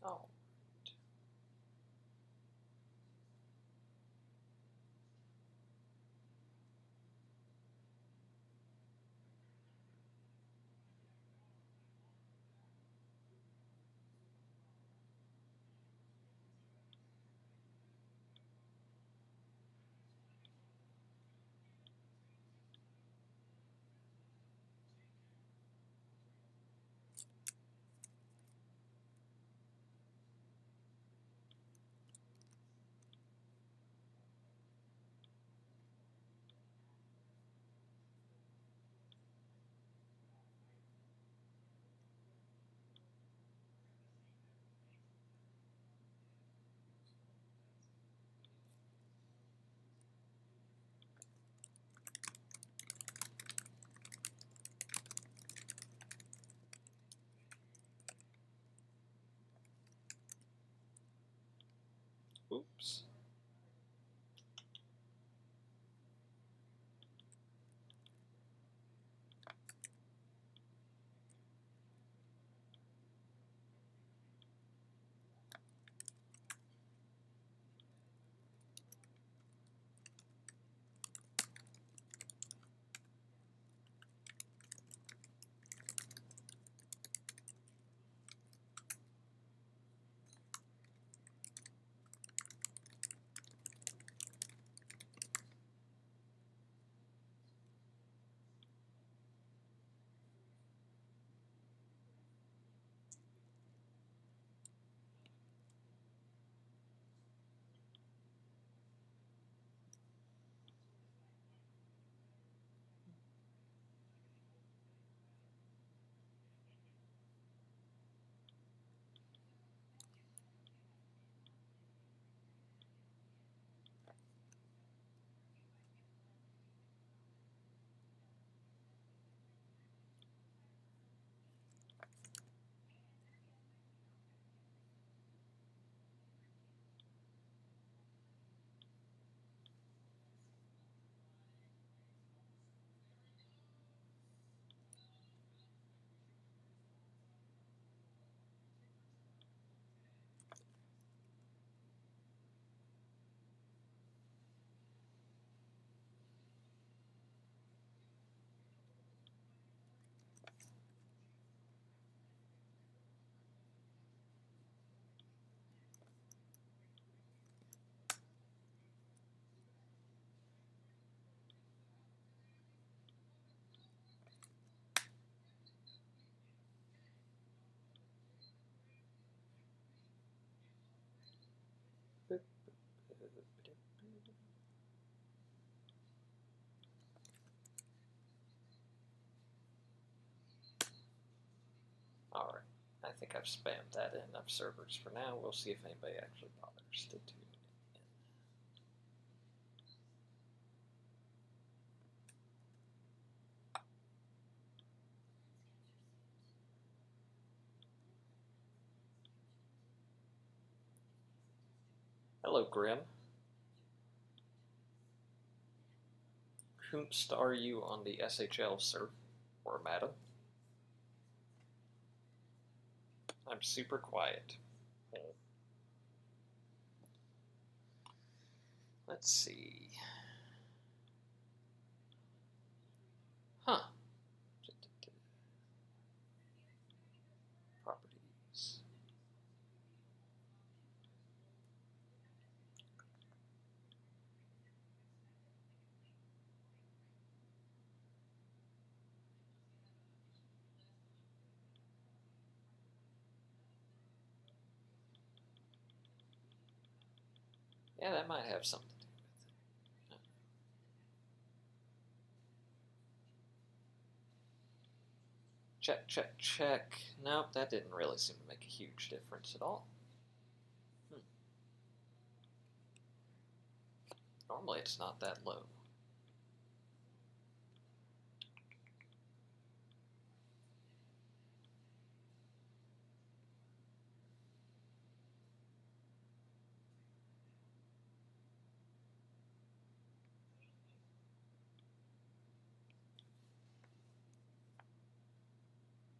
Oh. Oops. Alright, I think I've spammed that in enough servers for now. We'll see if anybody actually bothers to tune in. Hello, Grim. Whomst are you on the SHL server, or madam? I'm super quiet. Let's see. Huh. Properties. Yeah, that might have something to do with it. Check, check, check. Nope, that didn't really seem to make a huge difference at all. Normally it's not that low.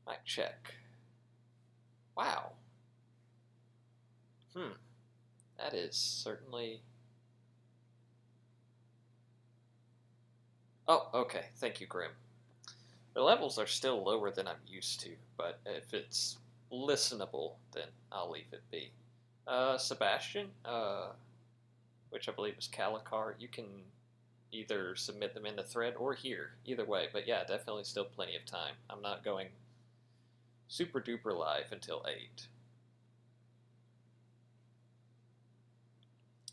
Might check. Wow. That is certainly... Oh, okay. Thank you, Grim. The levels are still lower than I'm used to, but if it's listenable, then I'll leave it be. Sebastian, which I believe is Calicar, you can either submit them in the thread or here, either way. But yeah, definitely still plenty of time. I'm not going super duper live until 8.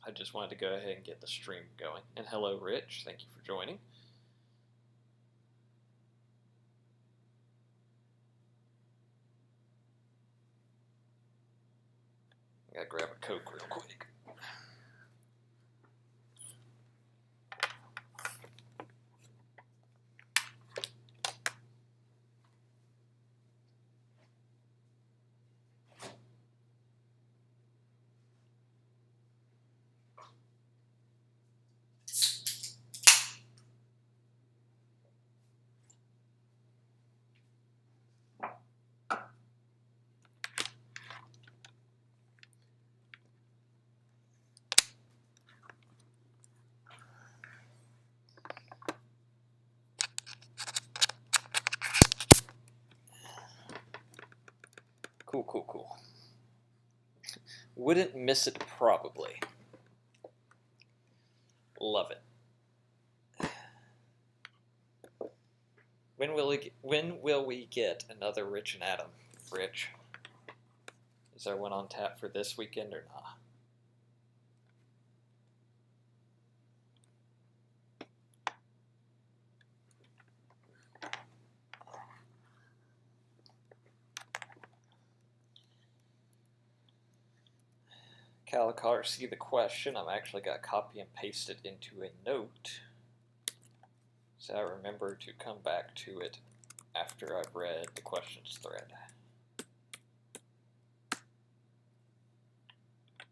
I just wanted to go ahead and get the stream going. And hello, Rich. Thank you for joining. I gotta grab a Coke real quick. Cool. Wouldn't miss it, probably. Love it. When will we get another Rich and Adam? Rich, is there one on tap for this weekend or not? Calicar, see the question. I'm actually got copy and pasted into a note, so I remember to come back to it after I've read the questions thread.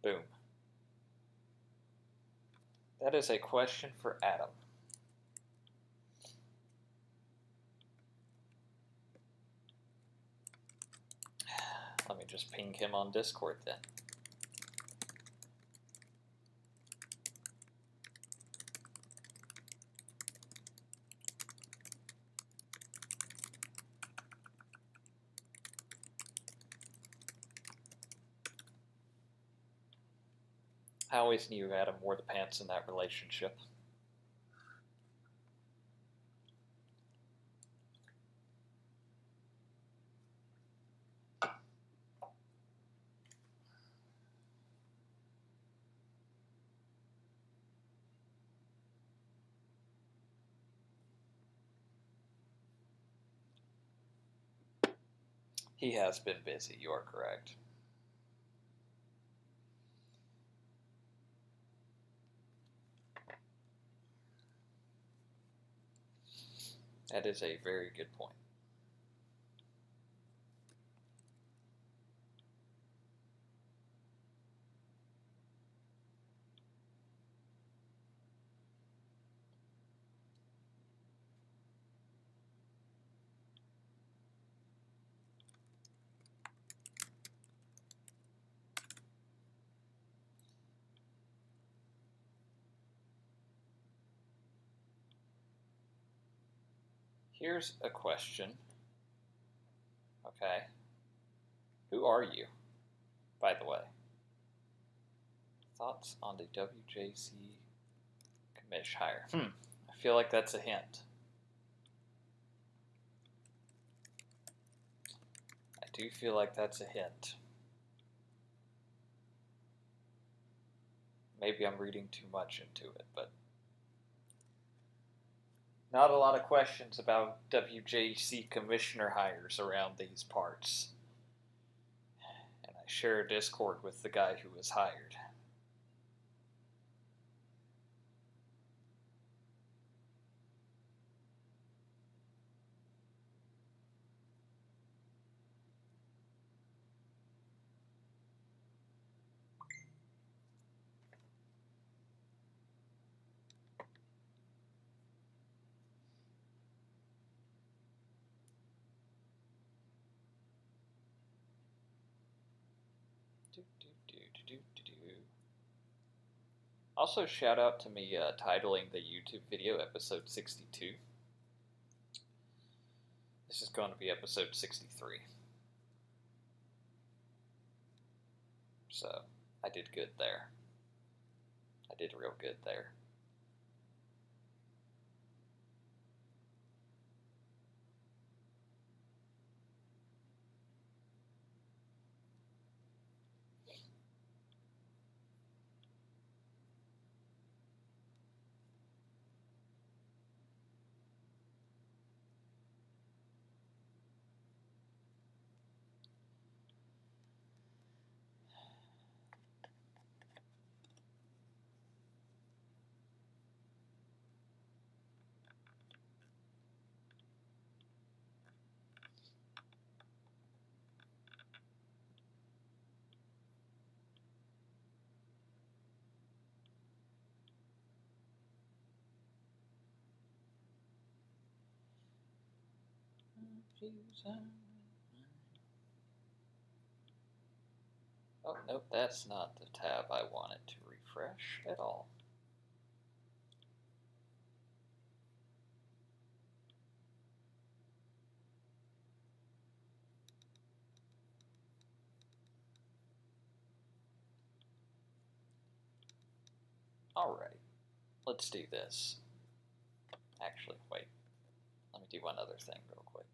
Boom. That is a question for Adam. Let me just ping him on Discord then. I always knew Adam wore the pants in that relationship. He has been busy, you are correct. That is a very good point. Here's a question. Okay. Who are you, by the way? Thoughts on the WJC commish hire? I feel like that's a hint. I do feel like that's a hint. Maybe I'm reading too much into it, but not a lot of questions about WJC commissioner hires around these parts. And I share a Discord with the guy who was hired. Also, shout out to me titling the YouTube video episode 62. This is going to be episode 63. So, I did good there. I did real good there. Oh, nope, that's not the tab I wanted to refresh at all. Alright, let's do this. Actually, wait. Let me do one other thing real quick.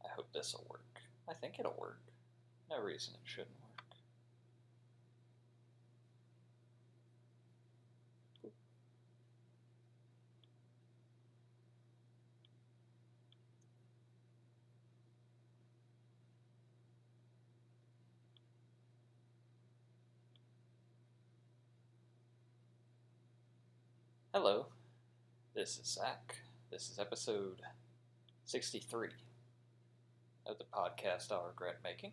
I hope this will work. I think it'll work. No reason it shouldn't work. Hello, this is Zach. This is episode 63 of the podcast I'll regret making.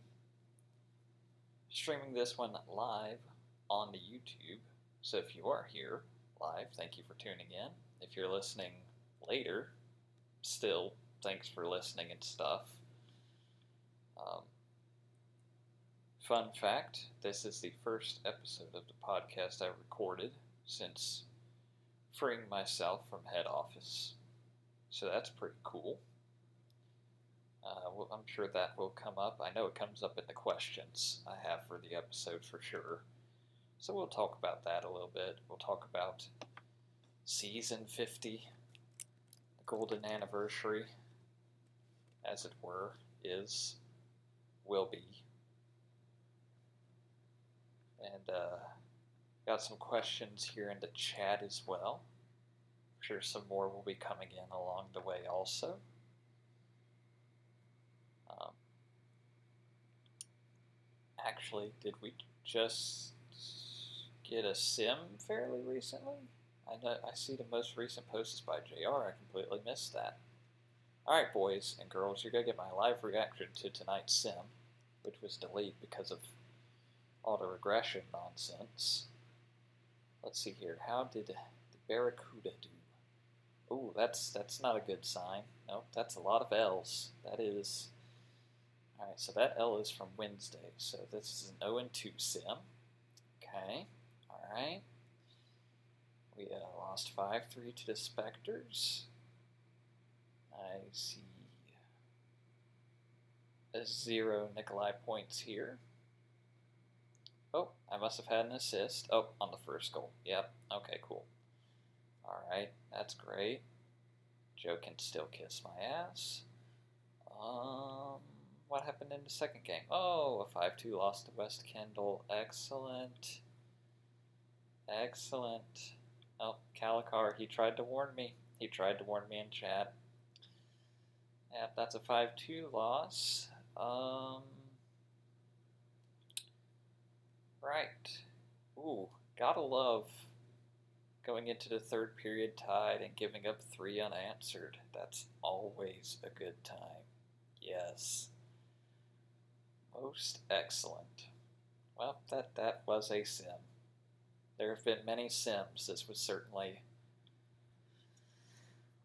Streaming this one live on the YouTube. So if you are here live, thank you for tuning in. If you're listening later, still, thanks for listening and stuff. Fun fact, this is the first episode of the podcast I recorded since freeing myself from head office. So that's pretty cool. Well, I'm sure that will come up. I know it comes up in the questions I have for the episode for sure. So we'll talk about that a little bit. We'll talk about season 50, the golden anniversary, as it were, will be. And got some questions here in the chat as well. I'm sure some more will be coming in along the way also. Actually, did we just get a sim fairly recently? I see the most recent post is by JR. I completely missed that. Alright, boys and girls, you're going to get my live reaction to tonight's sim, which was delayed because of auto-regression nonsense. Let's see here. How did the Barracuda do? Ooh, that's not a good sign. Nope, that's a lot of L's. That is... Alright, so that L is from Wednesday. So this is an 0-2 sim. Okay, alright. We lost 5-3 to the Spectres. I see 0 Nikolai points here. Oh, I must have had an assist. Oh, on the first goal. Yep, okay, cool. Alright, that's great. Joe can still kiss my ass. What happened in the second game? Oh, a 5-2 loss to West Kendall. Excellent. Excellent. Oh, Calicar, he tried to warn me. He tried to warn me in chat. Yep, that's a 5-2 loss. Right. Ooh, gotta love going into the third period tied and giving up 3 unanswered. That's always a good time. Yes. Most excellent. Well, that was a sim. There have been many sims. This was certainly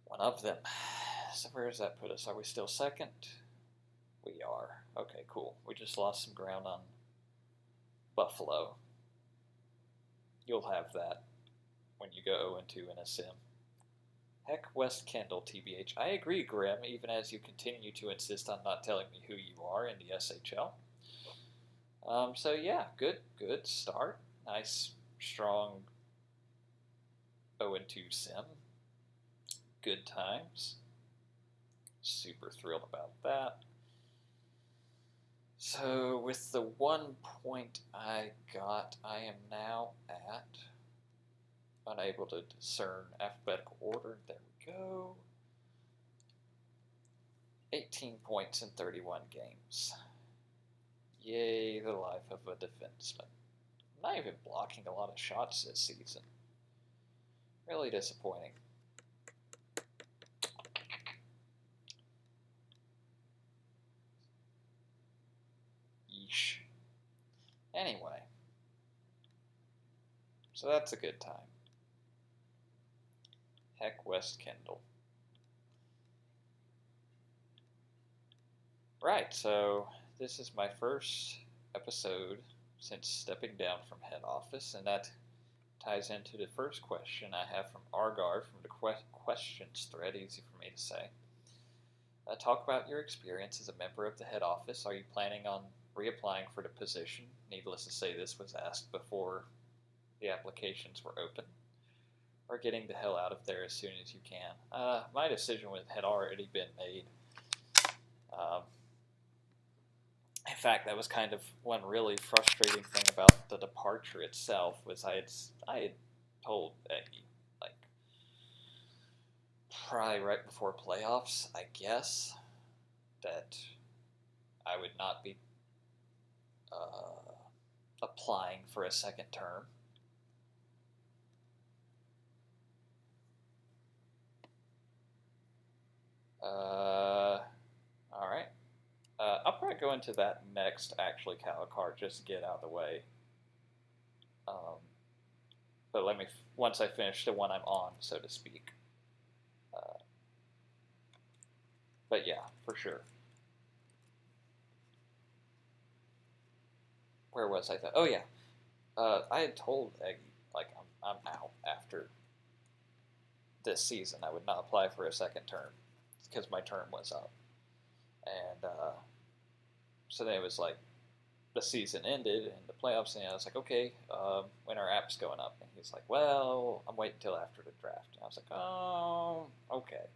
one of them. So where does that put us? Are we still second? We are. Okay, cool. We just lost some ground on Buffalo. you'll have that when you go into in a sim. Heck, West Kendall, TBH. I agree, Grim, even as you continue to insist on not telling me who you are in the SHL. So yeah, good start. Nice, strong 0-2 sim. Good times. Super thrilled about that. So with the 1 point I got, I am now at unable to discern alphabetical order. There we go. 18 points in 31 games. Yay, the life of a defenseman. I'm not even blocking a lot of shots this season. Really disappointing. Yeesh. Anyway. So that's a good time. Heck, West Kendall. Right, so this is my first episode since stepping down from head office, and that ties into the first question I have from Argar from the questions thread, easy for me to say. Talk about your experience as a member of the head office. Are you planning on reapplying for the position? Needless to say, this was asked before the applications were open. Or getting the hell out of there as soon as you can. My decision had already been made. In fact, that was kind of one really frustrating thing about the departure itself was I had told Eggy, like, probably right before playoffs, I guess, that I would not be applying for a second term. All right. I'll probably go into that next, actually, Calicard, just to get out of the way. But let me, once I finish the one I'm on, so to speak. But yeah, for sure. Where was I? Oh yeah, I had told Eggy, like, I'm out after this season. I would not apply for a second term because my term was up. And so then it was like the season ended and the playoffs ended. I was like, okay, when are apps going up? And he's like, well, I'm waiting until after the draft. And I was like, oh, okay.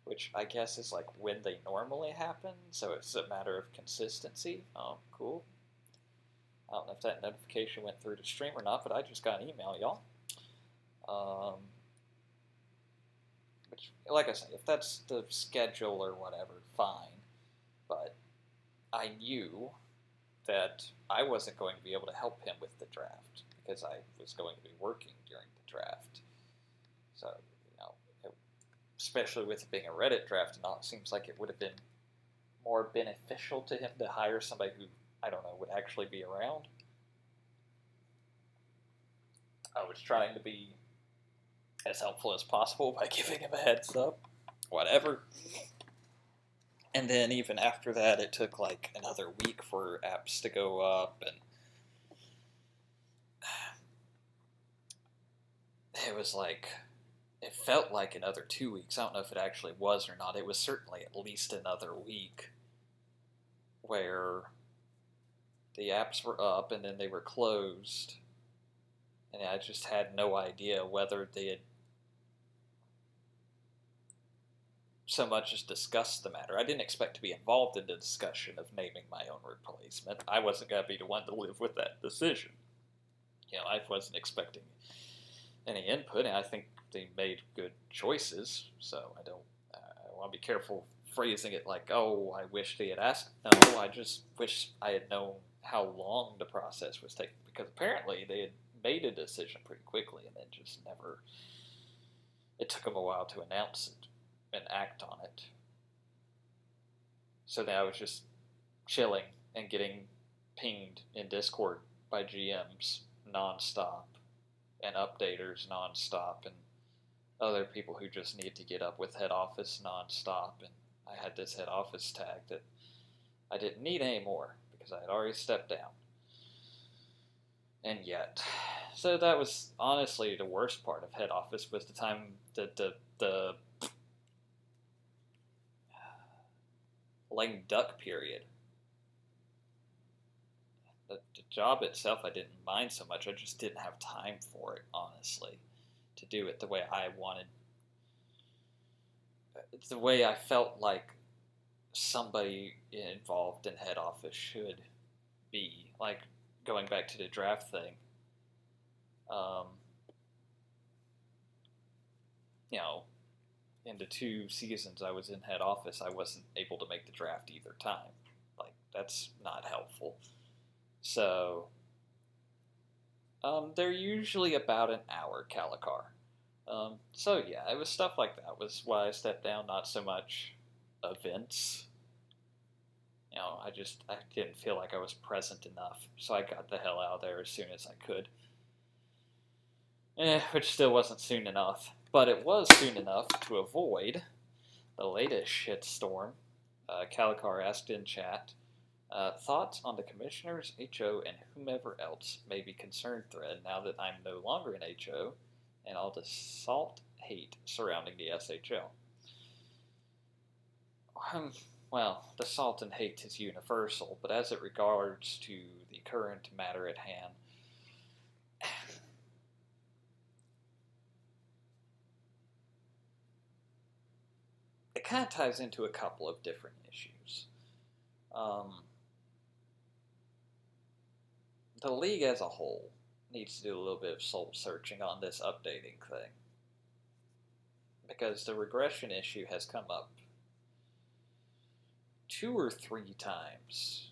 Which I guess is like when they normally happen. So it's a matter of consistency. Oh, cool. I don't know if that notification went through the stream or not, but I just got an email, y'all. Which, like I said, if that's the schedule or whatever, fine. But I knew that I wasn't going to be able to help him with the draft because I was going to be working during the draft. So, especially with it being a Reddit draft and all, it seems like it would have been more beneficial to him to hire somebody who, I don't know, would actually be around. I was trying to be as helpful as possible by giving him a heads up. Whatever. And then even after that, it took like another week for apps to go up, and it was like, it felt like another 2 weeks. I don't know if it actually was or not. It was certainly at least another week where the apps were up and then they were closed, and I just had no idea whether they had so much as discussed the matter. I didn't expect to be involved in the discussion of naming my own replacement. I wasn't going to be the one to live with that decision. I wasn't expecting any input, and I think they made good choices, so I want to be careful phrasing it like, oh, I wish they had asked. No, I just wish I had known how long the process was taking, because apparently they had made a decision pretty quickly and then just never, it took them a while to announce it and act on it. So then I was just chilling and getting pinged in Discord by GMs nonstop and updaters nonstop and other people who just need to get up with head office nonstop. And I had this head office tag that I didn't need anymore because I had already stepped down. And yet, so that was honestly the worst part of head office was the time that the lame duck period. The job itself I didn't mind so much. I just didn't have time for it, honestly, to do it the way I wanted. It's the way I felt like somebody involved in head office should be. Like going back to the draft thing, um, you know, in the 2 seasons I was in head office, I wasn't able to make the draft either time. Like that's not helpful. So they're usually about an hour Calicar. So yeah, it was stuff like that was why I stepped down. Not so much events. I didn't feel like I was present enough, so I got the hell out of there as soon as I could. Which still wasn't soon enough, but it was soon enough to avoid the latest shitstorm. Calicar asked in chat, thoughts on the commissioners, HO, and whomever else may be concerned thread now that I'm no longer in HO and all the salt hate surrounding the SHL. Well, the salt and hate is universal, but as it regards to the current matter at hand, it kind of ties into a couple of different issues. The league as a whole needs to do a little bit of soul searching on this updating thing, because the regression issue has come up 2 or 3 times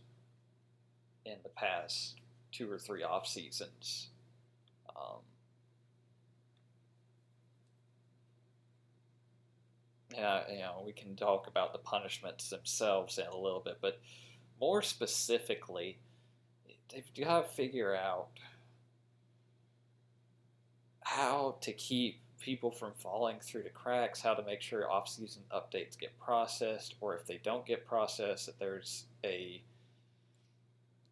in the past 2 or 3 off seasons. We can talk about the punishments themselves in a little bit, but more specifically, you got to figure out how to keep people from falling through the cracks, how to make sure off-season updates get processed, or if they don't get processed, that there's a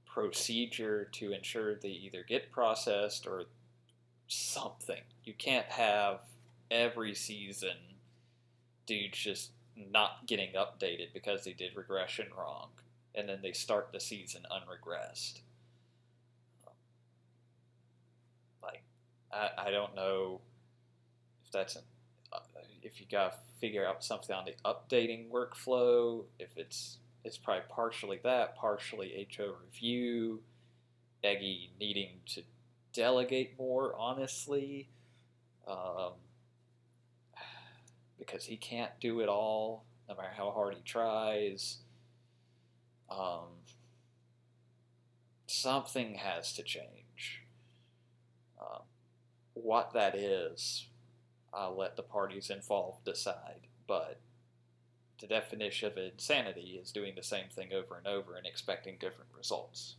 procedure to ensure they either get processed or something. You can't have every season dudes just not getting updated because they did regression wrong, and then they start the season unregressed. I don't know if that's if you gotta figure out something on the updating workflow. If it's probably partially that, partially HO review, Eggy needing to delegate more, honestly, because he can't do it all, no matter how hard he tries. Something has to change. What that is, I'll let the parties involved decide. But the definition of insanity is doing the same thing over and over and expecting different results.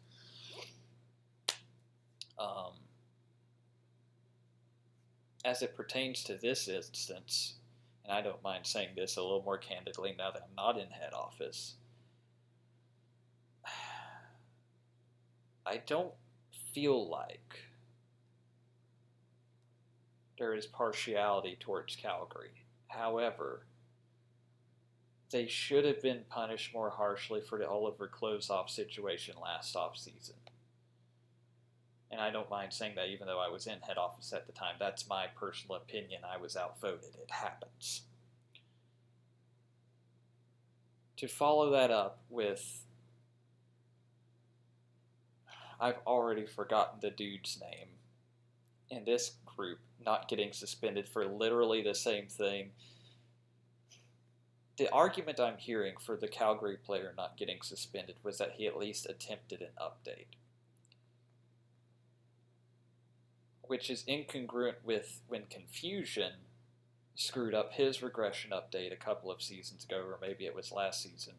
As it pertains to this instance, and I don't mind saying this a little more candidly now that I'm not in head office, I don't feel like there is partiality towards Calgary. However, they should have been punished more harshly for the Oliver Close-off situation last offseason. And I don't mind saying that even though I was in head office at the time. That's my personal opinion. I was outvoted. It happens. To follow that up with, I've already forgotten the dude's name in this group not getting suspended for literally the same thing. The argument I'm hearing for the Calgary player not getting suspended was that he at least attempted an update, which is incongruent with when Confusion screwed up his regression update a couple of seasons ago, or maybe it was last season.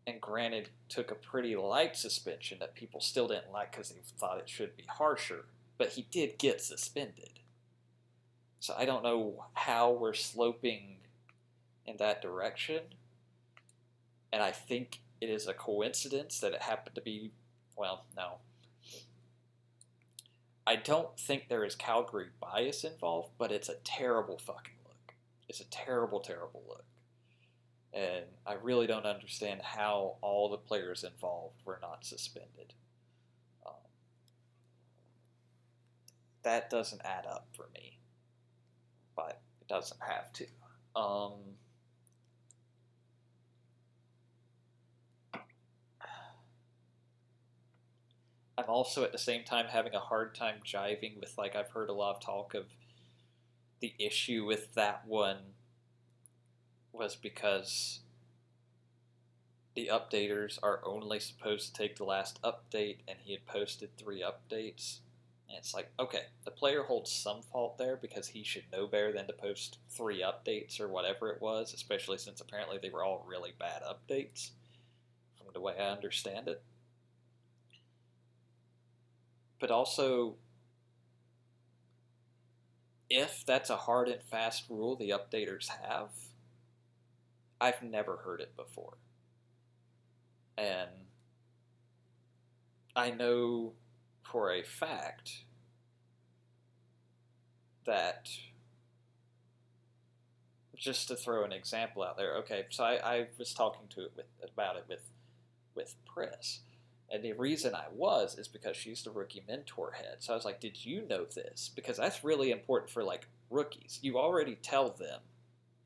And granted, took a pretty light suspension that people still didn't like because they thought it should be harsher, but he did get suspended. So I don't know how we're sloping in that direction. And I think it is a coincidence that it happened to be, well, no. I don't think there is Calgary bias involved, but it's a terrible fucking look. It's a terrible, terrible look. And I really don't understand how all the players involved were not suspended. Um, that doesn't add up for me, but it doesn't have to. I'm also at the same time having a hard time jiving with, like, I've heard a lot of talk of the issue with that one was because the updaters are only supposed to take the last update, and he had posted 3 updates. And it's like, okay, the player holds some fault there because he should know better than to post 3 updates or whatever it was, especially since apparently they were all really bad updates, from the way I understand it. But also, if that's a hard and fast rule the updaters have, I've never heard it before. And I know for a fact that, just to throw an example out there, okay, so I was talking to it about it with Pris. And the reason I was is because she's the rookie mentor head. So I was like, did you know this? Because that's really important for, like, rookies. You already tell them,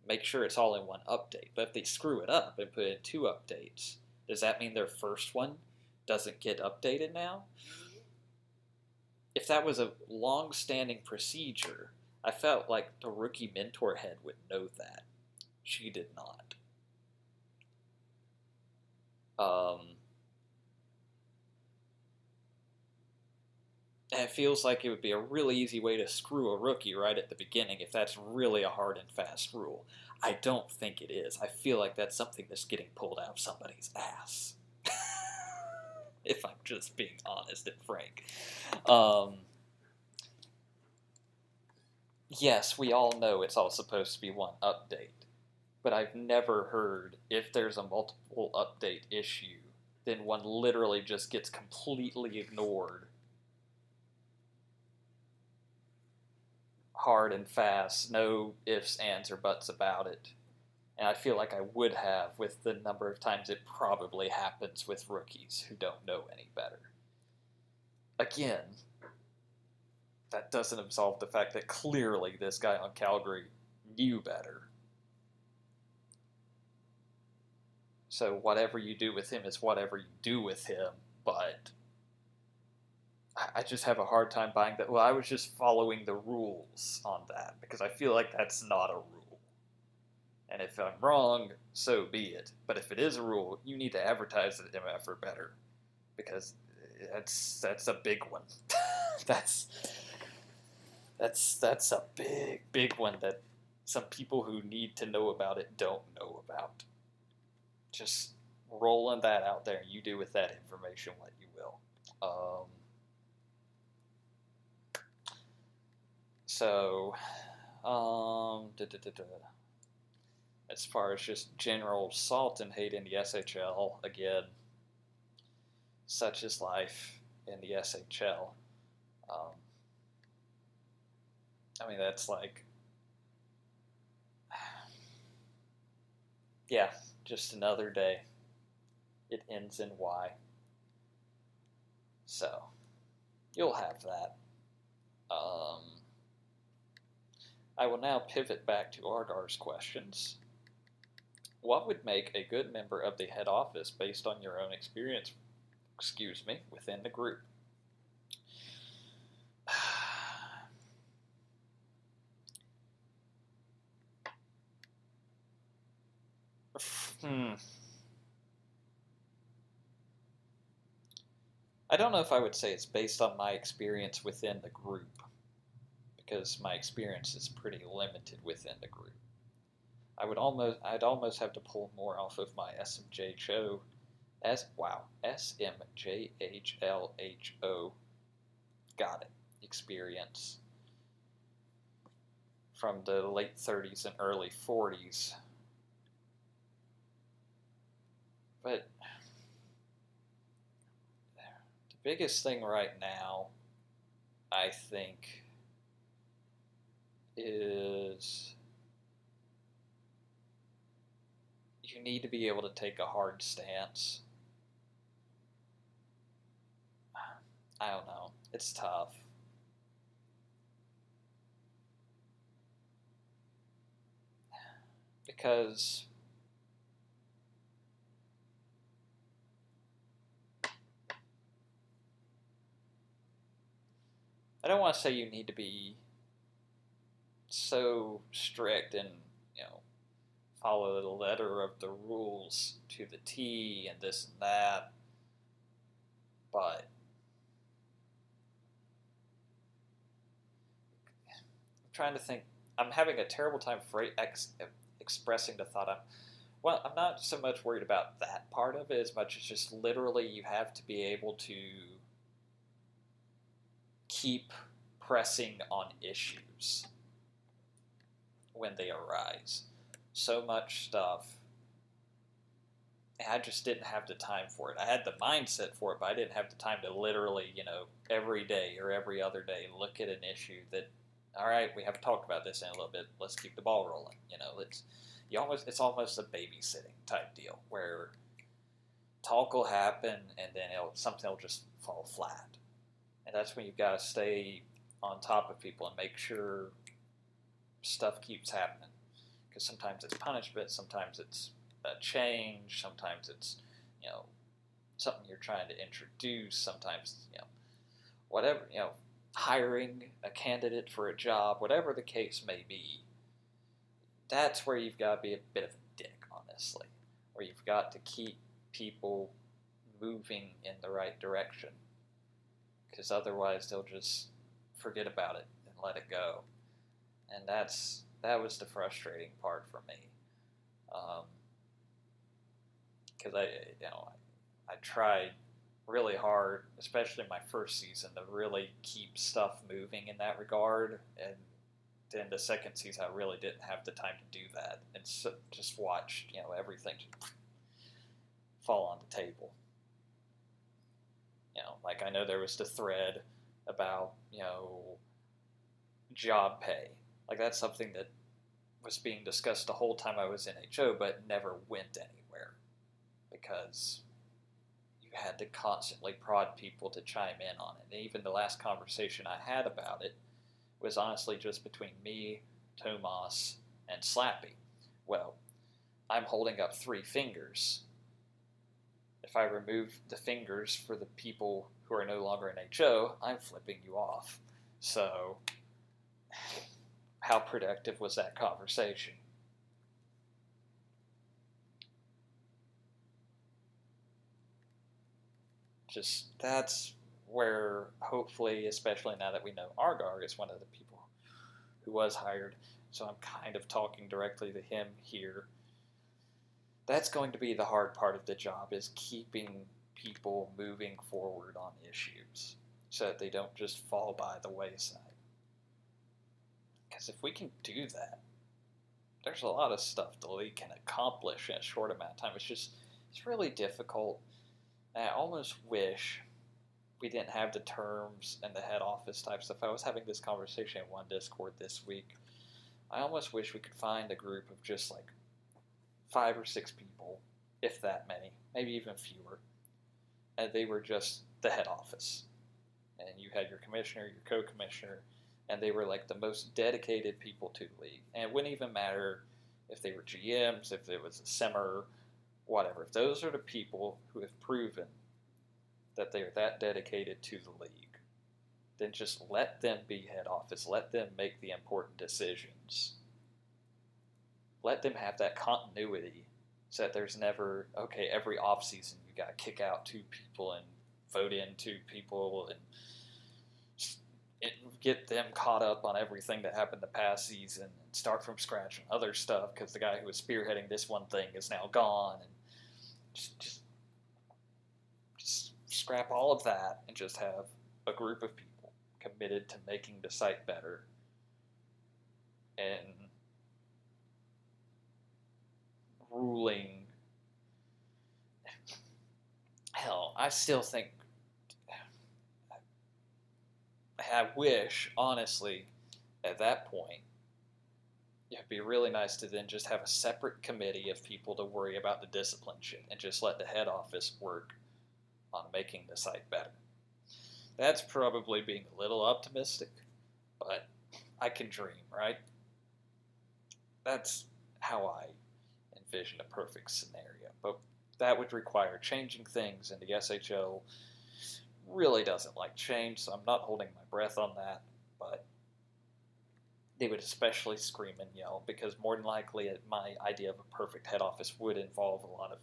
make sure it's all in one update. But if they screw it up and put in 2 updates, does that mean their first one doesn't get updated now? If that was a long-standing procedure, I felt like the rookie mentor head would know that. She did not. And it feels like it would be a really easy way to screw a rookie right at the beginning if that's really a hard and fast rule. I don't think it is. I feel like that's something that's getting pulled out of somebody's ass. If I'm just being honest and frank. Yes, we all know it's all supposed to be one update. But I've never heard if there's a multiple update issue, then one literally just gets completely ignored. Hard and fast, no ifs, ands, or buts about it. And I feel like I would have with the number of times it probably happens with rookies who don't know any better. Again, that doesn't absolve the fact that clearly this guy on Calgary knew better. So whatever you do with him is whatever you do with him, but I just have a hard time buying that. Well, I was just following the rules on that, because I feel like that's not a rule. And if I'm wrong, so be it. But if it is a rule, you need to advertise the MFR better, because that's a big one. that's a big one that some people who need to know about it don't know about. Just rolling that out there, and you do with that information what you will. As far as just general salt and hate in the SHL, again, such is life in the SHL. I mean, that's like, yeah, just another day. It ends in Y. So, you'll have that. I will now pivot back to Ardar's questions. What would make a good member of the head office based on your own experience, within the group? I don't know if I would say it's based on my experience within the group, because my experience is pretty limited within the group. I'd almost have to pull more off of my SMJHO SMJHLHO experience from the late 30s and early 40s. But the biggest thing right now I think, is you need to be able to take a hard stance. I don't know. It's tough. Because I don't want to say you need to be so strict and, you know, follow the letter of the rules to the T and this and that, but I'm trying to think. I'm having a terrible time expressing the thought. I'm not so much worried about that part of it as much as just literally you have to be able to keep pressing on issues when they arise. So much stuff. I just didn't have the time for it. I had the mindset for it, but I didn't have the time to literally, every day or every other day look at an issue that, all right, we have talked about this in a little bit. Let's keep the ball rolling. It's almost a babysitting type deal where talk will happen and then something will just fall flat. And that's when you've got to stay on top of people and make sure stuff keeps happening. Because sometimes it's punishment, sometimes it's a change, sometimes it's, something you're trying to introduce, sometimes, whatever, hiring a candidate for a job, whatever the case may be. That's where you've got to be a bit of a dick, honestly. Where you've got to keep people moving in the right direction. Because otherwise they'll just forget about it and let it go. And that was the frustrating part for me. Because I tried really hard, especially in my first season, to really keep stuff moving in that regard. And then the second season, I really didn't have the time to do that, and so just watched everything fall on the table. Like I know there was the thread about job pay. Like that's something that was being discussed the whole time I was in HO, but never went anywhere because you had to constantly prod people to chime in on it. And even the last conversation I had about it was honestly just between me, Tomas, and Slappy. Well, I'm holding up 3 fingers. If I remove the fingers for the people who are no longer in HO, I'm flipping you off. So, how productive was that conversation? Just, that's where, hopefully, especially now that we know Argar is one of the people who was hired, so I'm kind of talking directly to him here. That's going to be the hard part of the job, is keeping people moving forward on issues so that they don't just fall by the wayside. Because if we can do that, there's a lot of stuff the league can accomplish in a short amount of time. It's really difficult. And I almost wish we didn't have the terms and the head office type stuff. I was having this conversation in one Discord this week. I almost wish we could find a group of just like 5 or 6 people, if that many, maybe even fewer, and they were just the head office. And you had your commissioner, your co-commissioner, and they were like the most dedicated people to the league. And it wouldn't even matter if they were GMs, if it was a simmer, whatever. If those are the people who have proven that they are that dedicated to the league, then just let them be head office. Let them make the important decisions. Let them have that continuity so that there's never, okay, every offseason you got to kick out 2 people and vote in 2 people and get them caught up on everything that happened the past season and start from scratch on other stuff because the guy who was spearheading this one thing is now gone. And just scrap all of that and just have a group of people committed to making the site better. And ruling. Hell, I still think. I wish, honestly, at that point, it'd be really nice to then just have a separate committee of people to worry about the discipline shit and just let the head office work on making the site better. That's probably being a little optimistic, but I can dream, right? That's how I envision a perfect scenario. But that would require changing things, and the SHL really doesn't like change, so I'm not holding my breath on that. But they would especially scream and yell because more than likely my idea of a perfect head office would involve a lot of,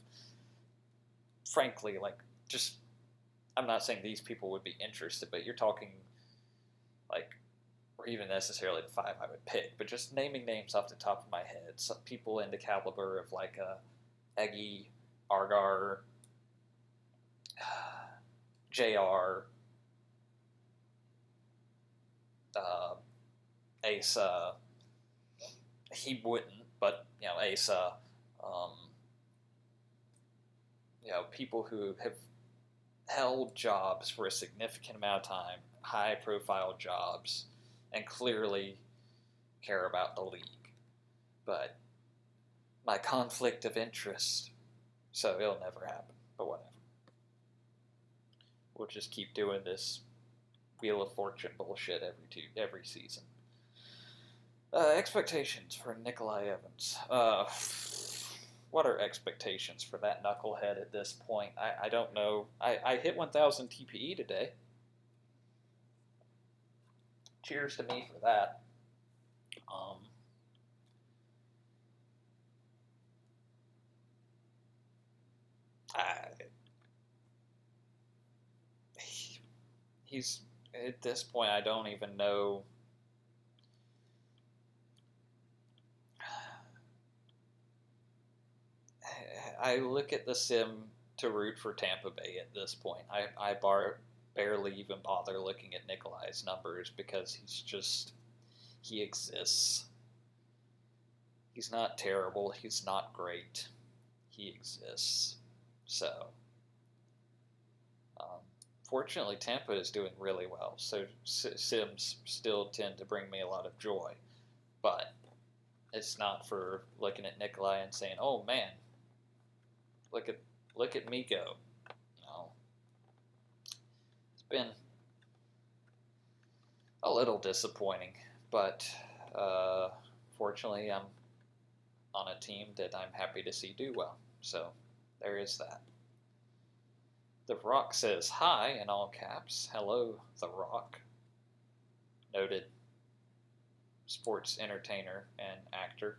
frankly, like just, I'm not saying these people would be interested, but you're talking like, or even necessarily the five I would pick, but just naming names off the top of my head, some people in the caliber of like Eggy, Argar, JR, Asa. He wouldn't, but Asa. Um, people who have held jobs for a significant amount of time, high-profile jobs, and clearly care about the league. But my conflict of interest, so it'll never happen. But whatever. We'll just keep doing this Wheel of Fortune bullshit every season. Expectations for Nikolai Evans. What are expectations for that knucklehead at this point? I don't know. I hit 1,000 TPE today. Cheers to me for that. He's at this point. I don't even know. I look at the sim to root for Tampa Bay at this point. I barely even bother looking at Nikolai's numbers because he exists. He's not terrible. He's not great. He exists. So, fortunately, Tampa is doing really well. So sims still tend to bring me a lot of joy, but it's not for looking at Nikolai and saying, "Oh man, look at me go." No, it's been a little disappointing, but fortunately, I'm on a team that I'm happy to see do well. So there is that. The Rock says hi in all caps. Hello, The Rock. Noted sports entertainer and actor.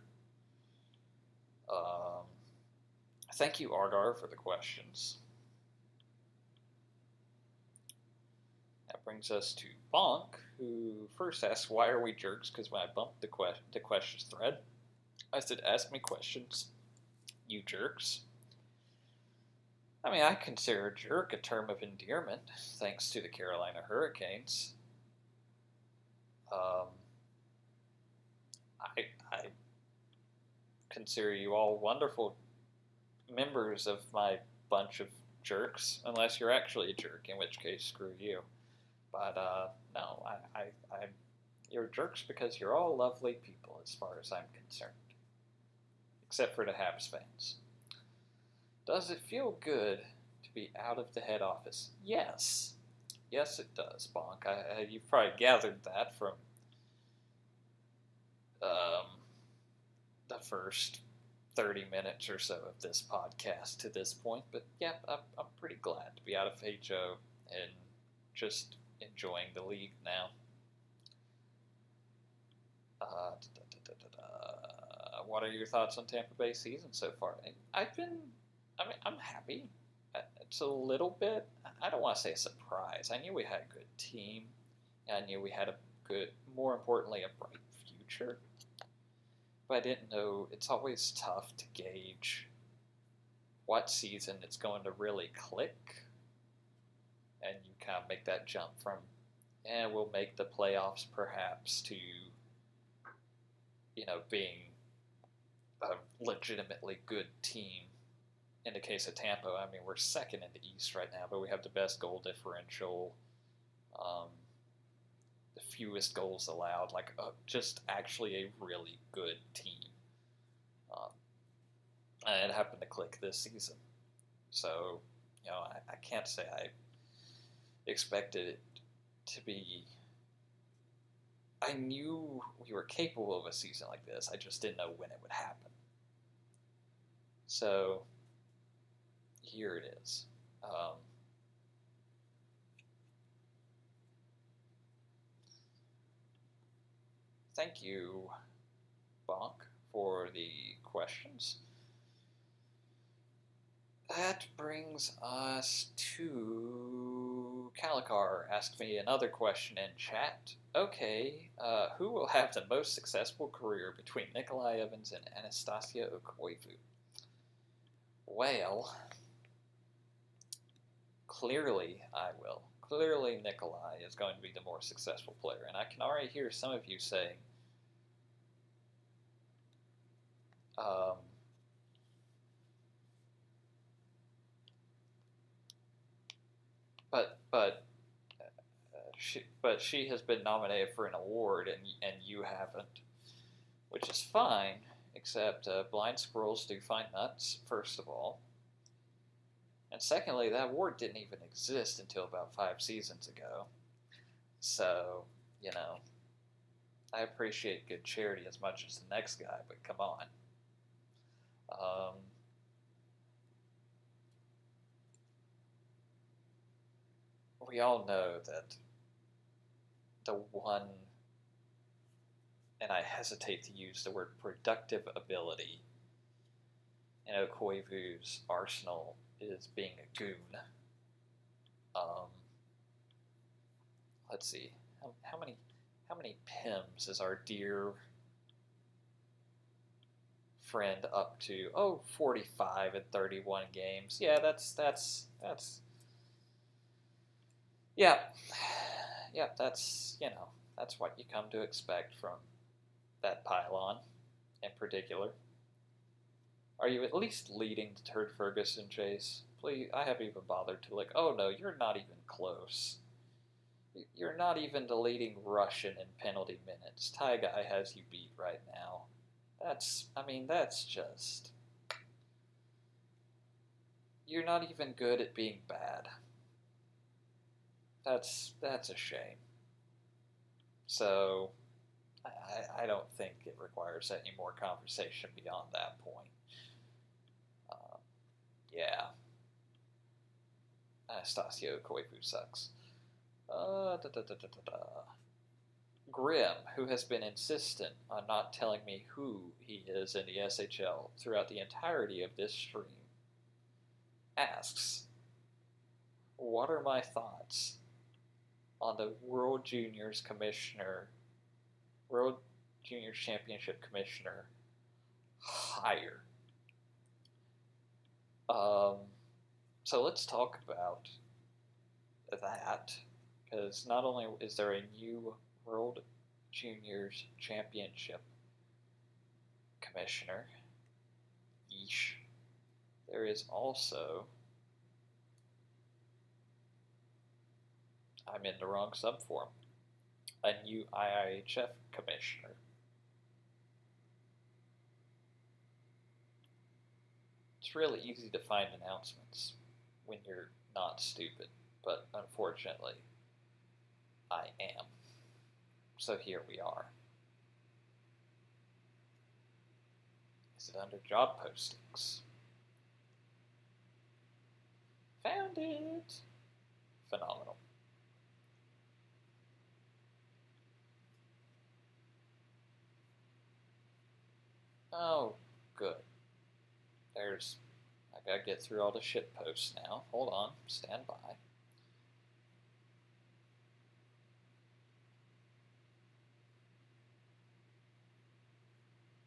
Thank you, Argar, for the questions. That brings us to Bonk, who first asks, "Why are we jerks?" Because when I bumped the questions thread, I said, "Ask me questions, you jerks." I mean, I consider jerk a term of endearment, thanks to the Carolina Hurricanes. I consider you all wonderful members of my bunch of jerks, unless you're actually a jerk, in which case, screw you. But no, you're jerks because you're all lovely people, as far as I'm concerned, except for the Habs fans. Does it feel good to be out of the head office? Yes. Yes, it does, Bonk. You've probably gathered that from the first 30 minutes or so of this podcast to this point. But yeah, I'm pretty glad to be out of HO and just enjoying the league now. What are your thoughts on Tampa Bay season so far? I'm happy. It's a little bit, I don't want to say a surprise. I knew we had a good team. I knew we had more importantly, a bright future. But I didn't know, it's always tough to gauge what season it's going to really click. And you kind of make that jump from, we'll make the playoffs perhaps, to, being a legitimately good team. In the case of Tampa, I mean, we're second in the East right now, but we have the best goal differential. the fewest goals allowed, like just actually a really good team. Um, and it happened to click this season. So, I can't say I expected it to be. I knew we were capable of a season like this. I just didn't know when it would happen. So, here it is. Thank you, Bonk, for the questions. That brings us to Calicar asked me another question in chat. Okay, who will have the most successful career between Nikolai Evans and Anastasia Okoivu? Well, clearly I will. Clearly Nikolai is going to be the more successful player, and I can already hear some of you saying, but she has been nominated for an award and you haven't, which is fine. Except blind squirrels do find nuts. First of all, and secondly, that award didn't even exist until about 5 seasons ago. So I appreciate good charity as much as the next guy, but come on. We all know that the one, and I hesitate to use the word productive ability in Okoivu's arsenal is being a goon. Let's see, how many PIMs is our dear friend up to? Oh, 45 in 31 games. Yeah, that's yeah, that's that's what you come to expect from that pylon in particular. Are you at least leading the Turd Ferguson chase? Please, I haven't even bothered to look. Oh no, you're not even close. You're not even the leading Russian in penalty minutes. Taigai has you beat right now. That's just. You're not even good at being bad. That's a shame. So, I don't think it requires any more conversation beyond that point. Yeah. Anastasio Koivu sucks. Grim, who has been insistent on not telling me who he is in the SHL throughout the entirety of this stream, asks, what are my thoughts on the World Juniors Championship Commissioner hire? So let's talk about that, because not only is there a new World Juniors Championship Commissioner, yeesh, there is also, I'm in the wrong subform, a new IIHF Commissioner. It's really easy to find announcements when you're not stupid, but unfortunately, I am. So here we are. Is it under job postings? Found it. Phenomenal. Oh, good. I gotta get through all the shit posts now. Hold on, stand by.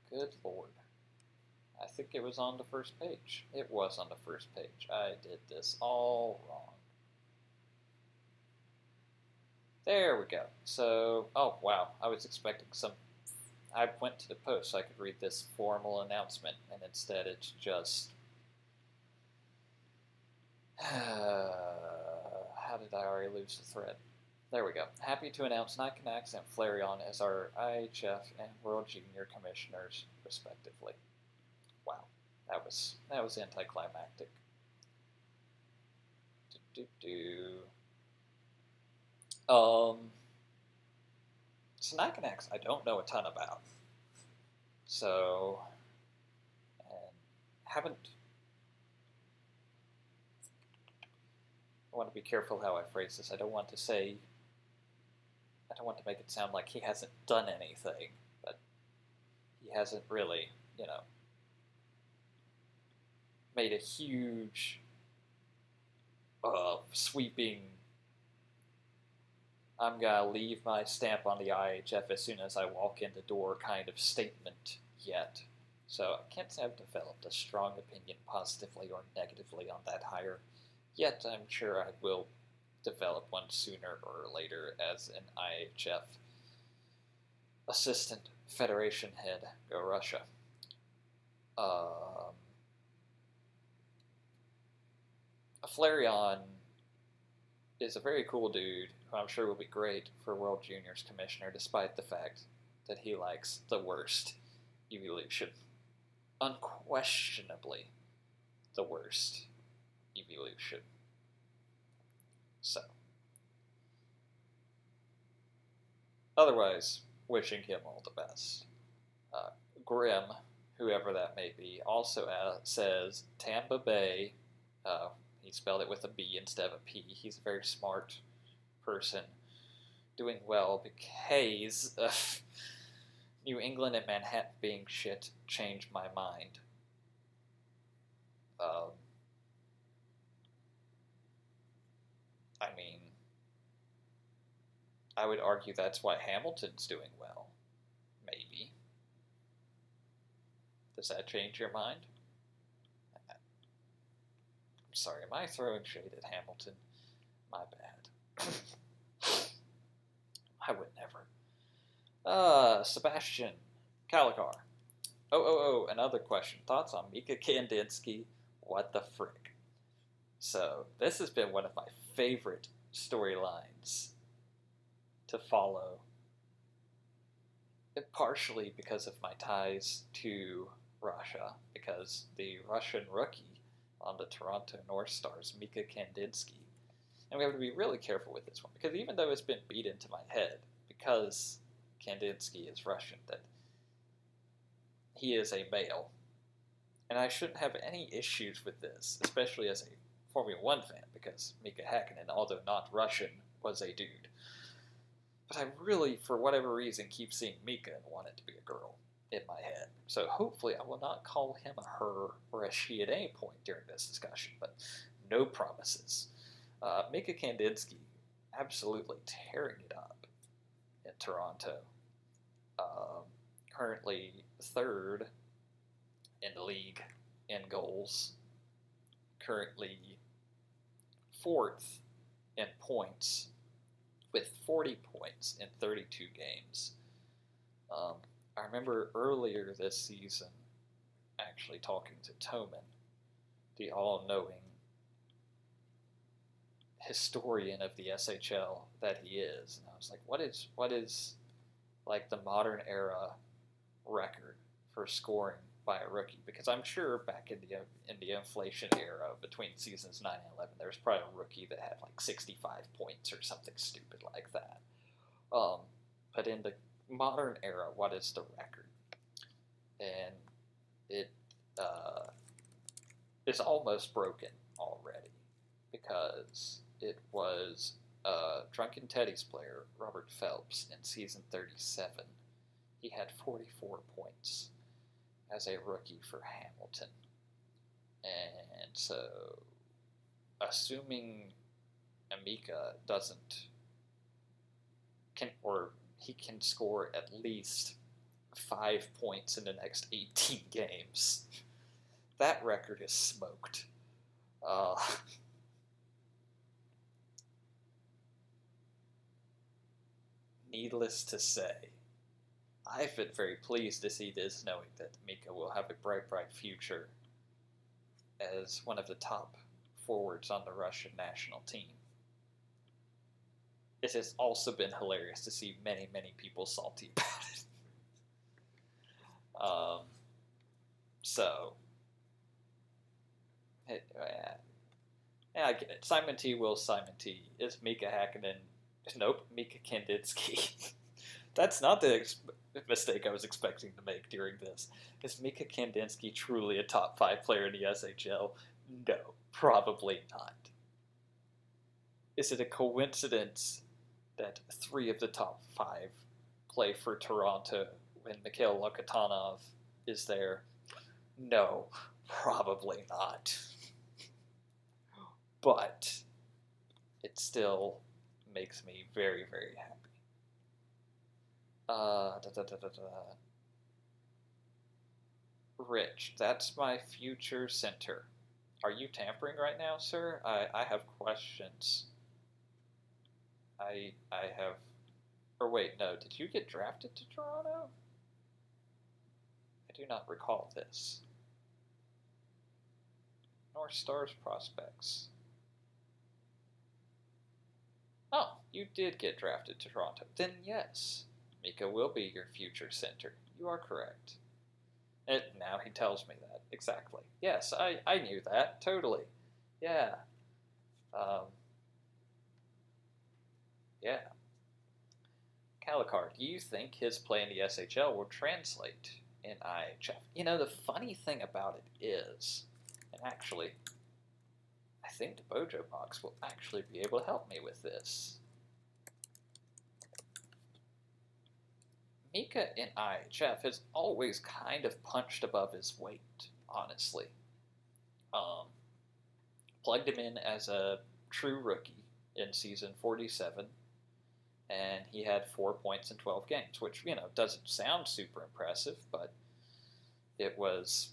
Good lord. I think it was on the first page. It was on the first page. I did this all wrong. There we go. So, oh wow, I was expecting some. I went to the post so I could read this formal announcement, and instead it's just. How did I already lose the thread? There we go. Happy to announce Nikanax and Flareon as our IHF and World Junior Commissioners, respectively. Wow, that was anticlimactic. So Nikanax I don't know a ton about. So, and haven't. I want to be careful how I phrase this. I don't want to make it sound like he hasn't done anything, but he hasn't really, made a huge, sweeping, I'm gonna leave my stamp on the IHF as soon as I walk in the door kind of statement yet. So I can't say I've developed a strong opinion positively or negatively on that hire, yet I'm sure I will develop one sooner or later as an IHF assistant federation head. Go Russia. Flareon is a very cool dude who I'm sure will be great for World Juniors Commissioner, despite the fact that he likes the worst evolution. Unquestionably the worst evolution. So, otherwise, wishing him all the best. Grim, whoever that may be, also says Tampa Bay. He spelled it with a B instead of a P. He's a very smart person, doing well because New England and Manhattan being shit changed my mind. I mean, I would argue that's why Hamilton's doing well. Maybe. Does that change your mind? I'm sorry, am I throwing shade at Hamilton? My bad. I would never. Sebastian Kalikar. Another question. Thoughts on Mika Kandinsky? What the frick? So, this has been one of my favorite storylines to follow. Partially because of my ties to Russia, because the Russian rookie on the Toronto North Stars, Mika Kandinsky, and we have to be really careful with this one, because even though it's been beat into my head, because Kandinsky is Russian, that he is a male, and I shouldn't have any issues with this, especially as a Formula One fan, because Mika Hakkinen, although not Russian, was a dude. But I really, for whatever reason, keep seeing Mika and want it to be a girl in my head. So hopefully I will not call him a her or a she at any point during this discussion, but no promises. Mika Kandinsky absolutely tearing it up in Toronto. Currently third in the league in goals. Currently fourth in points with 40 points in 32 games. I remember earlier this season actually talking to Toman, the all-knowing historian of the SHL that he is, and I was like, what is like the modern era record for scoring by a rookie? Because I'm sure back in the inflation era between seasons 9 and 11, there was probably a rookie that had like 65 points or something stupid like that. But in the modern era, what is the record? And it is almost broken already, because it was Drunken Teddy's player, Robert Phelps, in season 37. He had 44 points as a rookie for Hamilton. And so, assuming Amika he can score at least 5 points in the next 18 games, that record is smoked. Needless to say, I've been very pleased to see this, knowing that Mika will have a bright future as one of the top forwards on the Russian national team. it has also been hilarious to see many, many people salty about it. So, yeah, I get it. Simon T. will Simon T. Is Mika Hakkinen? Nope, Mika Kandinsky. That's not the mistake I was expecting to make during this. Is Mika Kandinsky truly a top 5 player in the SHL? No, probably not. Is it a coincidence that 3 of the top 5 play for Toronto when Mikhail Lokotanov is there? No, probably not. But it still makes me very, very happy. Rich, that's my future center. Are you tampering right now, sir? I have questions. I have. Or wait, no. Did you get drafted to Toronto? I do not recall this. North Stars prospects. Oh, you did get drafted to Toronto. Then yes, Mika will be your future center. You are correct. And now he tells me that. Exactly. Yes, I knew that. Totally. Yeah. Um, yeah. Calicar, do you think his play in the SHL will translate in IHF? You know, the funny thing about it is, and actually, I think the Bojo box will actually be able to help me with this. Mika in IHF has always kind of punched above his weight, honestly. Plugged him in as a true rookie in season 47, and he had 4 points in 12 games, which, you know, doesn't sound super impressive, but it was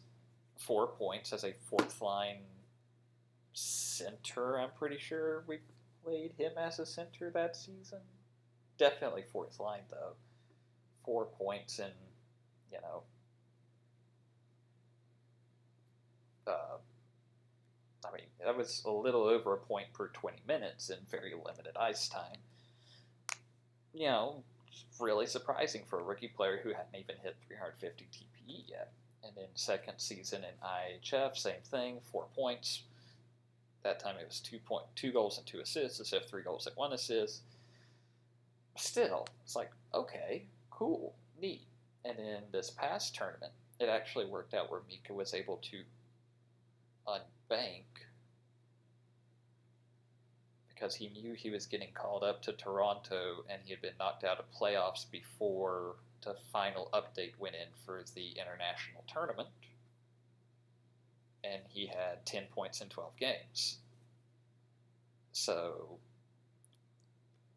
4 points as a fourth line center. I'm pretty sure we played him as a center that season. Definitely fourth line, though. 4 points in, you know, I mean, that was a little over a point per 20 minutes in very limited ice time. You know, really surprising for a rookie player who hadn't even hit 350 TPE yet. And then second season in IHF, same thing, 4 points. That time it was 2 goals and 2 assists instead of 3 goals and 1 assist. Still, it's like, okay, cool, neat. And in this past tournament, it actually worked out where Mika was able to unbank because he knew he was getting called up to Toronto and he had been knocked out of playoffs before the final update went in for the international tournament. And he had 10 points in 12 games. So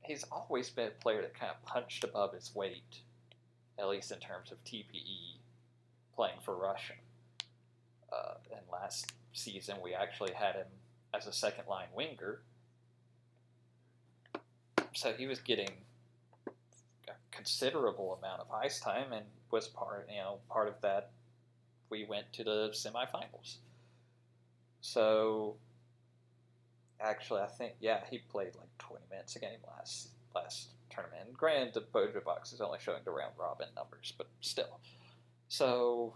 he's always been a player that kind of punched above his weight, at least in terms of TPE, playing for Russia. And last season, we actually had him as a second line winger. So he was getting a considerable amount of ice time and was part of that. We went to the semifinals. So actually, I think, yeah, he played like 20 minutes a game last tournament. And granted, the Bojo box is only showing the round robin numbers, but still. So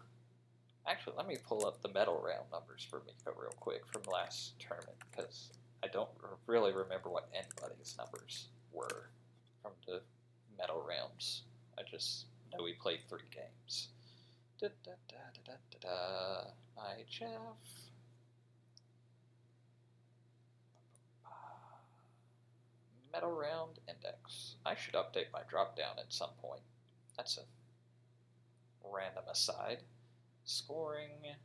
actually, let me pull up the medal round numbers for Mika real quick from last tournament because I don't really remember what anybody's numbers were from the medal rounds. I just know we played 3 games. IHF. Medal round index. I should update my drop down at some point. That's a random aside. Scoring.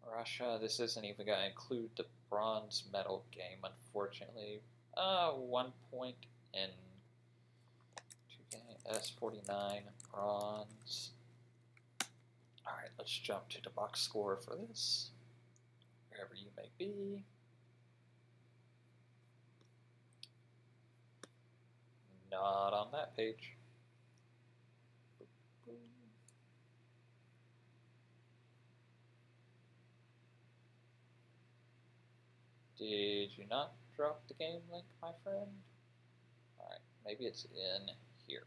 Russia. This isn't even going to include the bronze medal game, unfortunately. 1 point in 2 games. S49 bronze. Alright, let's jump to the box score for this. Wherever you may be. Not on that page. Did you not drop the game link, my friend? Maybe it's in here.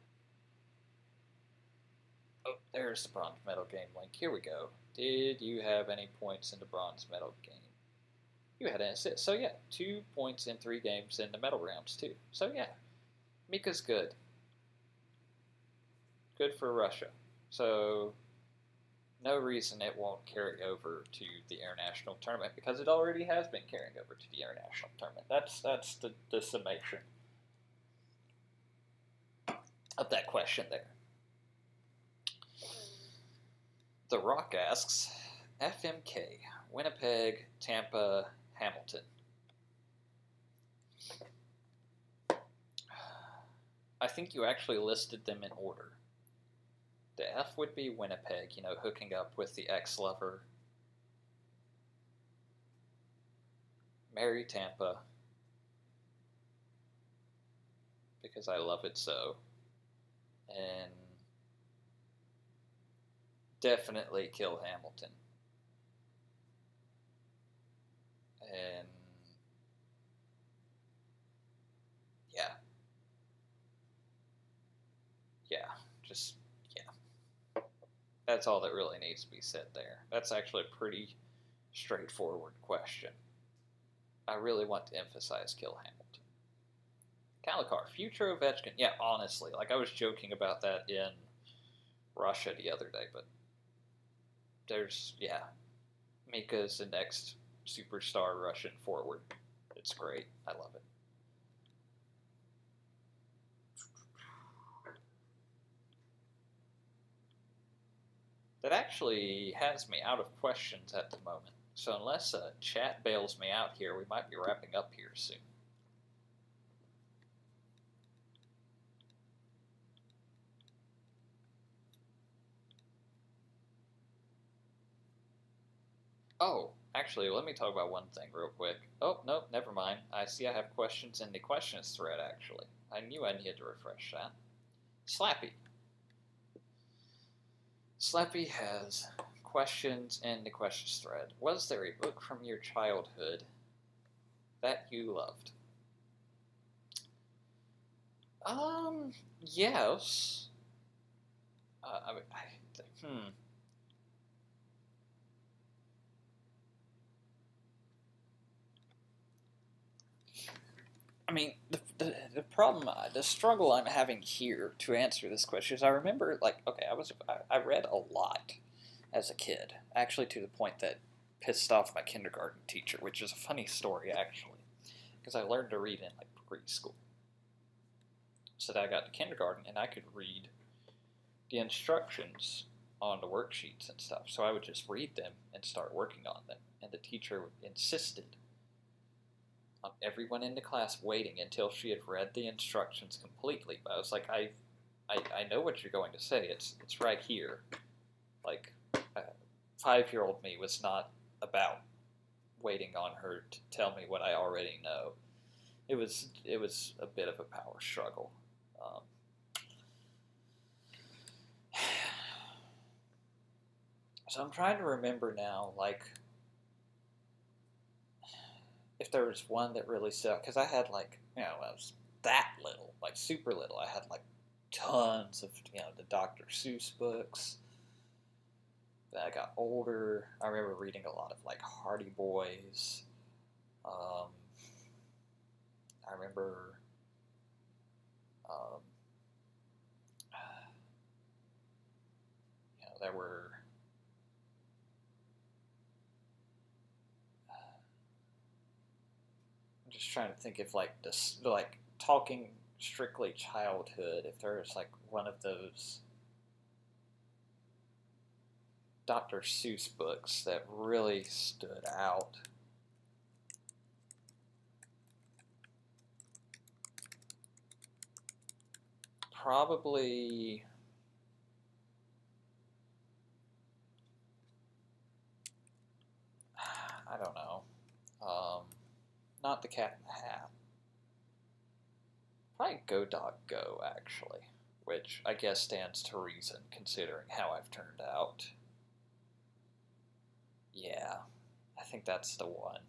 Oh, there's the bronze medal game link. Here we go. Did you have any points in the bronze medal game? You had an assist. So yeah, 2 points in 3 games in the medal rounds too. So yeah, Mika's good. Good for Russia. So no reason it won't carry over to the international tournament because it already has been carrying over to the international tournament. That's the summation of that question there. The Rock asks, FMK, Winnipeg, Tampa, Hamilton. I think you actually listed them in order. The F would be Winnipeg, hooking up with the ex-lover. Marry Tampa, because I love it so. And definitely kill Hamilton. And yeah. That's all that really needs to be said there. That's actually a pretty straightforward question. I really want to emphasize kill Hamilton. Kalikar, future Ovechkin. Yeah, honestly, I was joking about that in Russia the other day, but Mika's the next superstar Russian forward. It's great. I love it. That actually has me out of questions at the moment. So unless chat bails me out here, we might be wrapping up here soon. Oh, actually, let me talk about one thing real quick. Oh, no, never mind. I see I have questions in the questions thread, actually. I knew I needed to refresh that. Slappy. Slappy has questions in the questions thread. Was there a book from your childhood that you loved? Yes. I mean, the problem, the struggle I'm having here to answer this question is I remember, I read a lot as a kid, actually to the point that pissed off my kindergarten teacher, which is a funny story, actually, because I learned to read in, preschool. So that I got to kindergarten, and I could read the instructions on the worksheets and stuff, so I would just read them and start working on them, and the teacher insisted on everyone in the class waiting until she had read the instructions completely. But I was like, I know what you're going to say. It's right here. 5-year-old me was not about waiting on her to tell me what I already know. It was a bit of a power struggle. So I'm trying to remember now, if there was one that really stuck, because I had when I was that little, super little, I had tons of the Dr. Seuss books. Then I got older. I remember reading a lot of Hardy Boys. I remember there were I'm just trying to think if this talking strictly childhood, if there was one of those Dr. Seuss books that really stood out. Probably I don't know. Not the Cat in the Hat. Probably Go Dog Go, actually, which I guess stands to reason considering how I've turned out. Yeah, I think that's the one.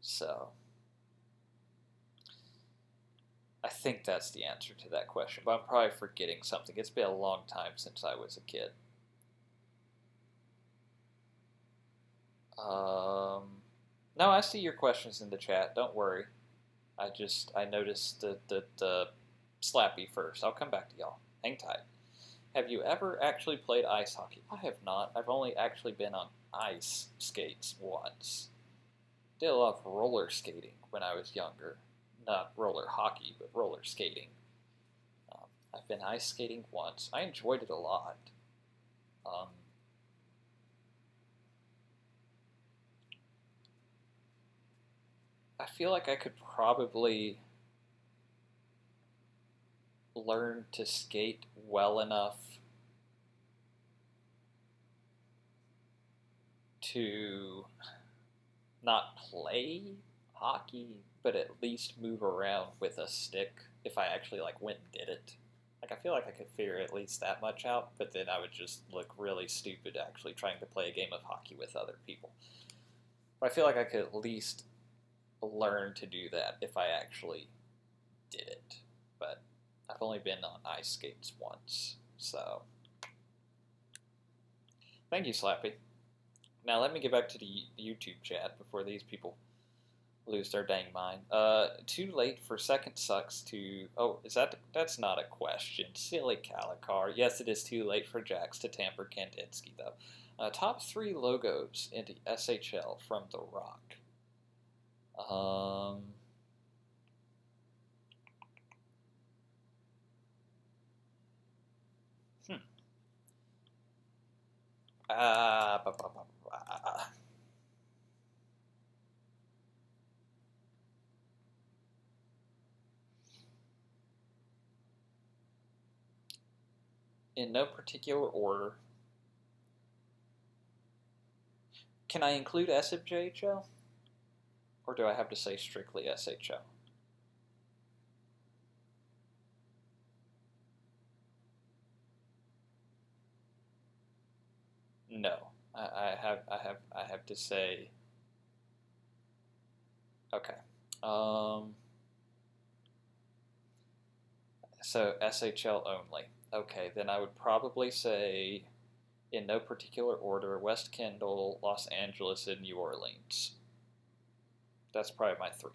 So, I think that's the answer to that question, but I'm probably forgetting something. It's been a long time since I was a kid. No, I see your questions in the chat. Don't worry. I noticed the Slappy first. I'll come back to y'all. Hang tight. Have you ever actually played ice hockey? I have not. I've only actually been on ice skates once. Did a lot of roller skating when I was younger. Not roller hockey, but roller skating. I've been ice skating once. I enjoyed it a lot. Um, I feel like I could probably learn to skate well enough to not play hockey, but at least move around with a stick if I actually like went and did it. Like I feel like I could figure at least that much out, but then I would just look really stupid actually trying to play a game of hockey with other people. But I feel like I could at least learn to do that if I actually did it. But I've only been on ice skates once, so thank you, Slappy. Now let me get back to the YouTube chat before these people lose their dang mind. Too late for second sucks to. Oh, that's not a question? Silly Calicar. Yes, it is too late for Jax to tamper Kandinsky though. Top 3 logos into SHL from The Rock. Hmm. Uh, ba, ba, ba, ba. In no particular order. Can I include SFJHL? Or do I have to say strictly SHL? No. I have to say. Okay. So SHL only. Okay, then I would probably say, in no particular order, West Kendall, Los Angeles, and New Orleans. That's probably my 3.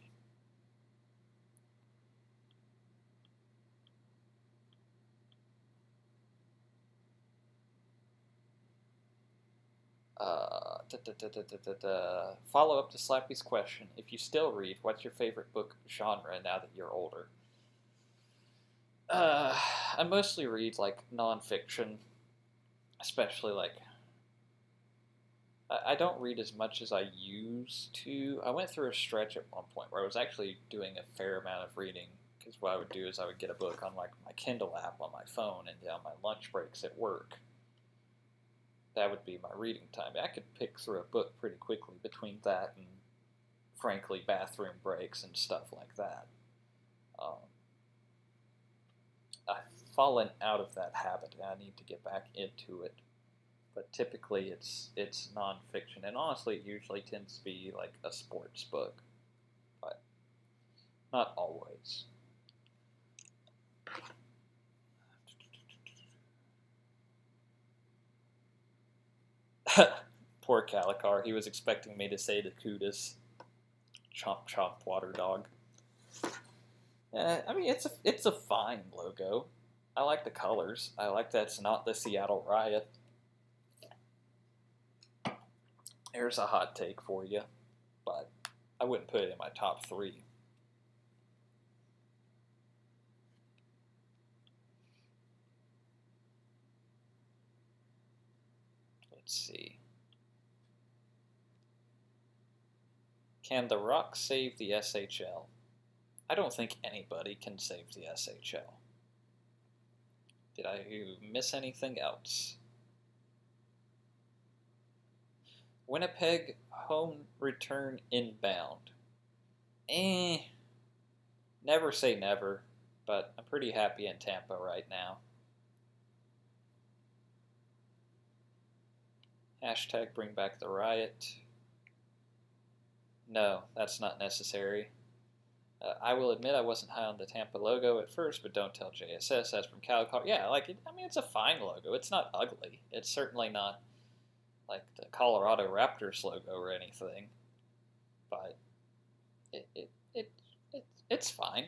Follow up to Slappy's question. If you still read, what's your favorite book genre now that you're older? I mostly read like nonfiction, especially like I don't read as much as I used to. I went through a stretch at one point where I was actually doing a fair amount of reading because what I would do is I would get a book on like my Kindle app on my phone and on my lunch breaks at work. That would be my reading time. I could pick through a book pretty quickly between that and, frankly, bathroom breaks and stuff like that. I've fallen out of that habit, and I need to get back into it. But typically, it's nonfiction, and honestly, it usually tends to be like a sports book, but not always. Poor Calicar. He was expecting me to say the Kudus. Chomp chomp water dog. I mean, it's a fine logo. I like the colors. I like that it's not the Seattle Riot. Here's a hot take for you, but I wouldn't put it in my top 3. Let's see. Can The Rock save the SHL? I don't think anybody can save the SHL. Did I miss anything else? Winnipeg home return inbound. Never say never, but I'm pretty happy in Tampa right now. Hashtag bring back the riot. No, that's not necessary. I will admit I wasn't high on the Tampa logo at first, but don't tell JSS. That's from Calico. Yeah, like it, I mean, it's a fine logo. It's not ugly. It's certainly not like the Colorado Raptors logo or anything, but it, it, it, it's fine.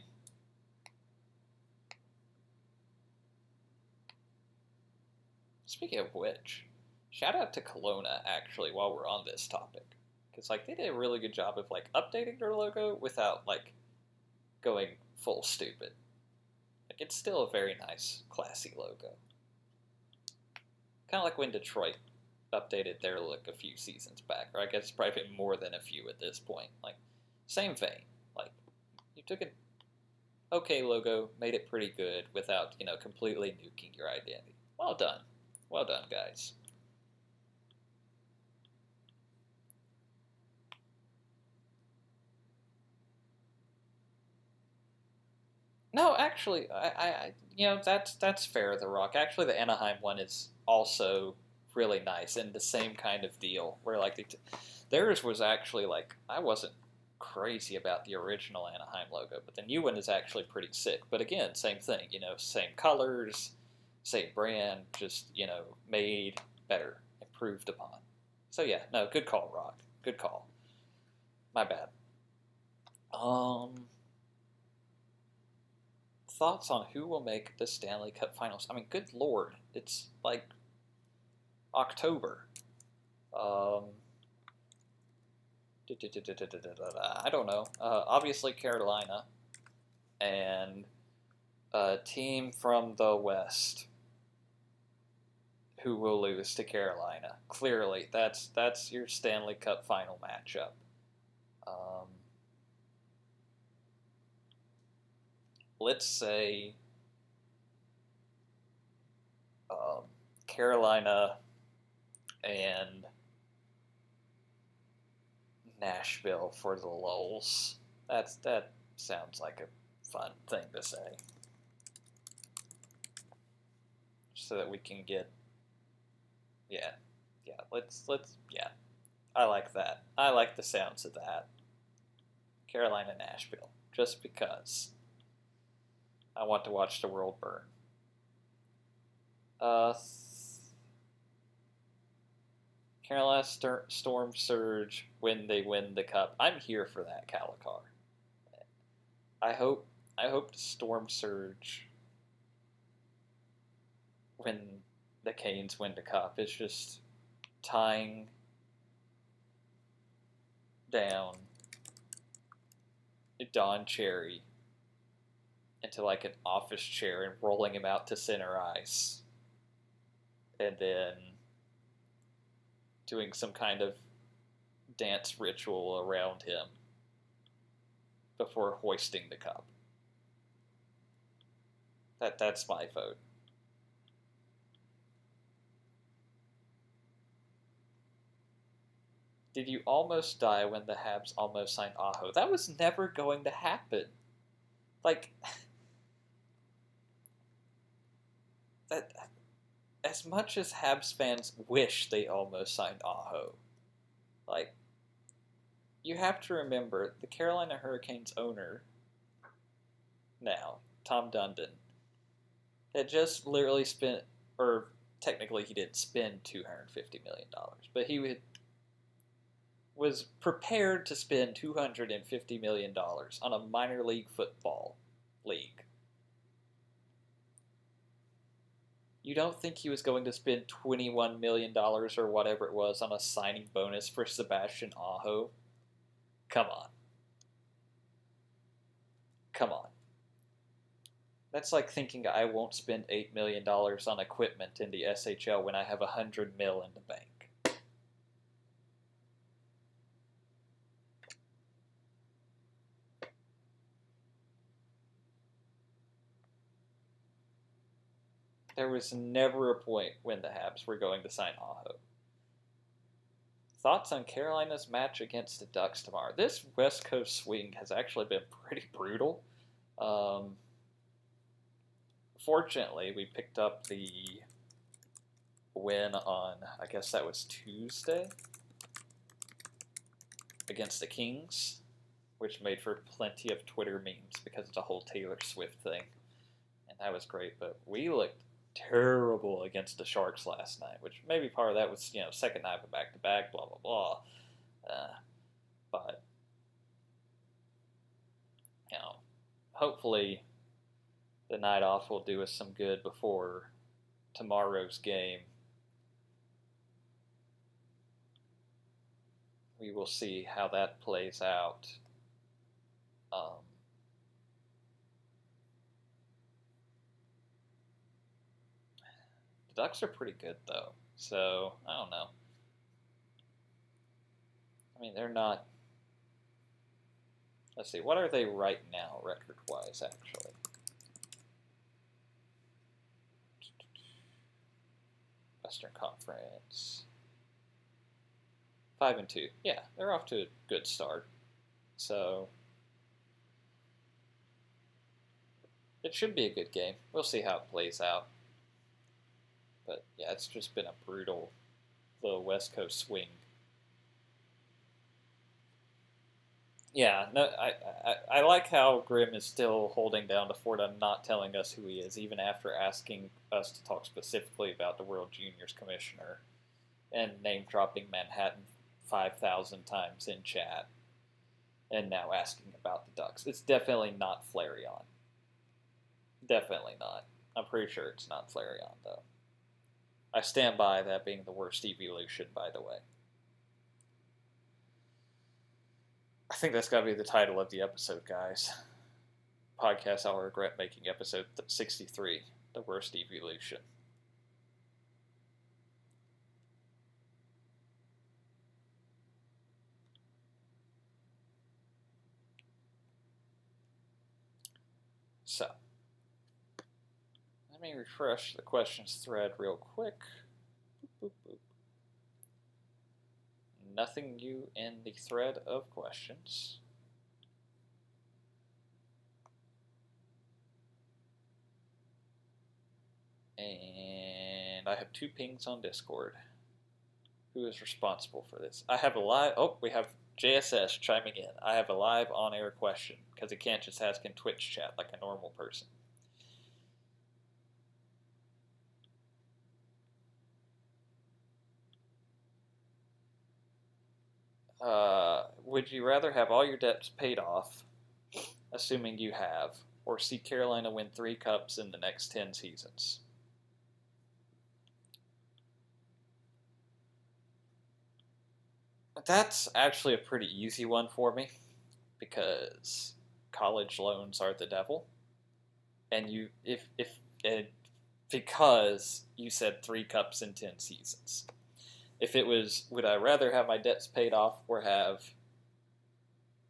Speaking of which, shout out to Kelowna actually while we're on this topic, because like they did a really good job of like updating their logo without like going full stupid. Like it's still a very nice, classy logo. Kind of like when Detroit updated their look a few seasons back, or I guess it's probably been more than a few at this point. Like same vein. Like you took an okay logo, made it pretty good without completely nuking your identity. Well done. Well done, guys. No, actually, that's fair. The Rock. Actually, the Anaheim one is also really nice and the same kind of deal. Where like theirs was actually like I wasn't crazy about the original Anaheim logo, but the new one is actually pretty sick. But again, same thing. Same colors, same brand, just made better, improved upon. So yeah, no, good call, Rock. Good call. My bad. Um, Thoughts on who will make the Stanley Cup Finals? I mean, good lord, it's like October. Um, I don't know. Obviously, Carolina and a team from the West who will lose to Carolina. Clearly, that's your Stanley Cup Final matchup. Um, let's say Carolina and Nashville for the lulz. That sounds like a fun thing to say, so that we can get yeah. Let's yeah. I like that. I like the sounds of that. Carolina, Nashville, just because I want to watch the world burn. Uh, Carolina Storm Surge when they win the cup. I'm here for that, Calicar. I hope Storm Surge when the Canes win the cup. It's just tying down Don Cherry into like an office chair and rolling him out to center ice, and then doing some kind of dance ritual around him before hoisting the cup. That's my vote. Did you almost die when the Habs almost signed Aho? That was never going to happen. Like that. As much as Habs fans wish they almost signed Aho, like you have to remember the Carolina Hurricanes owner now, Tom Dundon, had just literally spent, or technically he didn't spend $250 million, but he was prepared to spend $250 million on a minor league football league. You don't think he was going to spend $21 million or whatever it was on a signing bonus for Sebastian Aho? Come on. Come on. That's like thinking I won't spend $8 million on equipment in the SHL when I have $100 million in the bank. There was never a point when the Habs were going to sign Aho. Thoughts on Carolina's match against the Ducks tomorrow? This West Coast swing has actually been pretty brutal. Fortunately, we picked up the win on, I guess that was Tuesday, against the Kings, which made for plenty of Twitter memes because of the whole Taylor Swift thing. And that was great, but we looked terrible against the Sharks last night, which maybe part of that was, second night of back-to-back, blah, blah, blah. But, hopefully the night off will do us some good before tomorrow's game. We will see how that plays out. The Ducks are pretty good, though, so I don't know. I mean, they're not. Let's see, what are they right now, record-wise, actually? Western Conference. 5-2. Yeah, they're off to a good start. So it should be a good game. We'll see how it plays out. But yeah, it's just been a brutal little West Coast swing. Yeah, no, I like how Grimm is still holding down to Ford and not telling us who he is, even after asking us to talk specifically about the World Juniors Commissioner and name dropping Manhattan 5,000 times in chat, and now asking about the Ducks. It's definitely not Flareon. Definitely not. I'm pretty sure it's not Flareon, though. I stand by that being the worst evolution, by the way. I think that's got to be the title of the episode, guys. Podcast I'll regret making, episode 63, The Worst Evolution. So, let me refresh the questions thread real quick. Boop, boop, boop. Nothing new in the thread of questions. And I have 2 pings on Discord. Who is responsible for this? I have a live... Oh, we have JSS chiming in. I have a live on-air question, because he can't just ask in Twitch chat like a normal person. Would you rather have all your debts paid off, assuming you have, or see Carolina win 3 cups in the next 10 seasons? That's actually a pretty easy one for me, because college loans are the devil, and because you said 3 cups in 10 seasons. If it was, would I rather have my debts paid off or have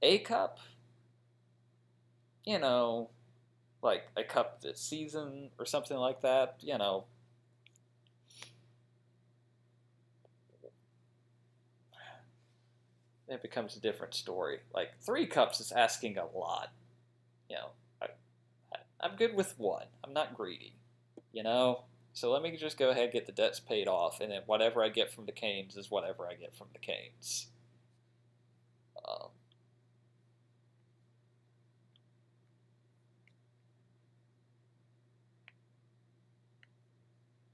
a cup? Like a cup this season or something like that, it becomes a different story. Like 3 cups is asking a lot. I'm good with 1. I'm not greedy. So let me just go ahead and get the debts paid off, and then whatever I get from the Canes is whatever I get from the Canes.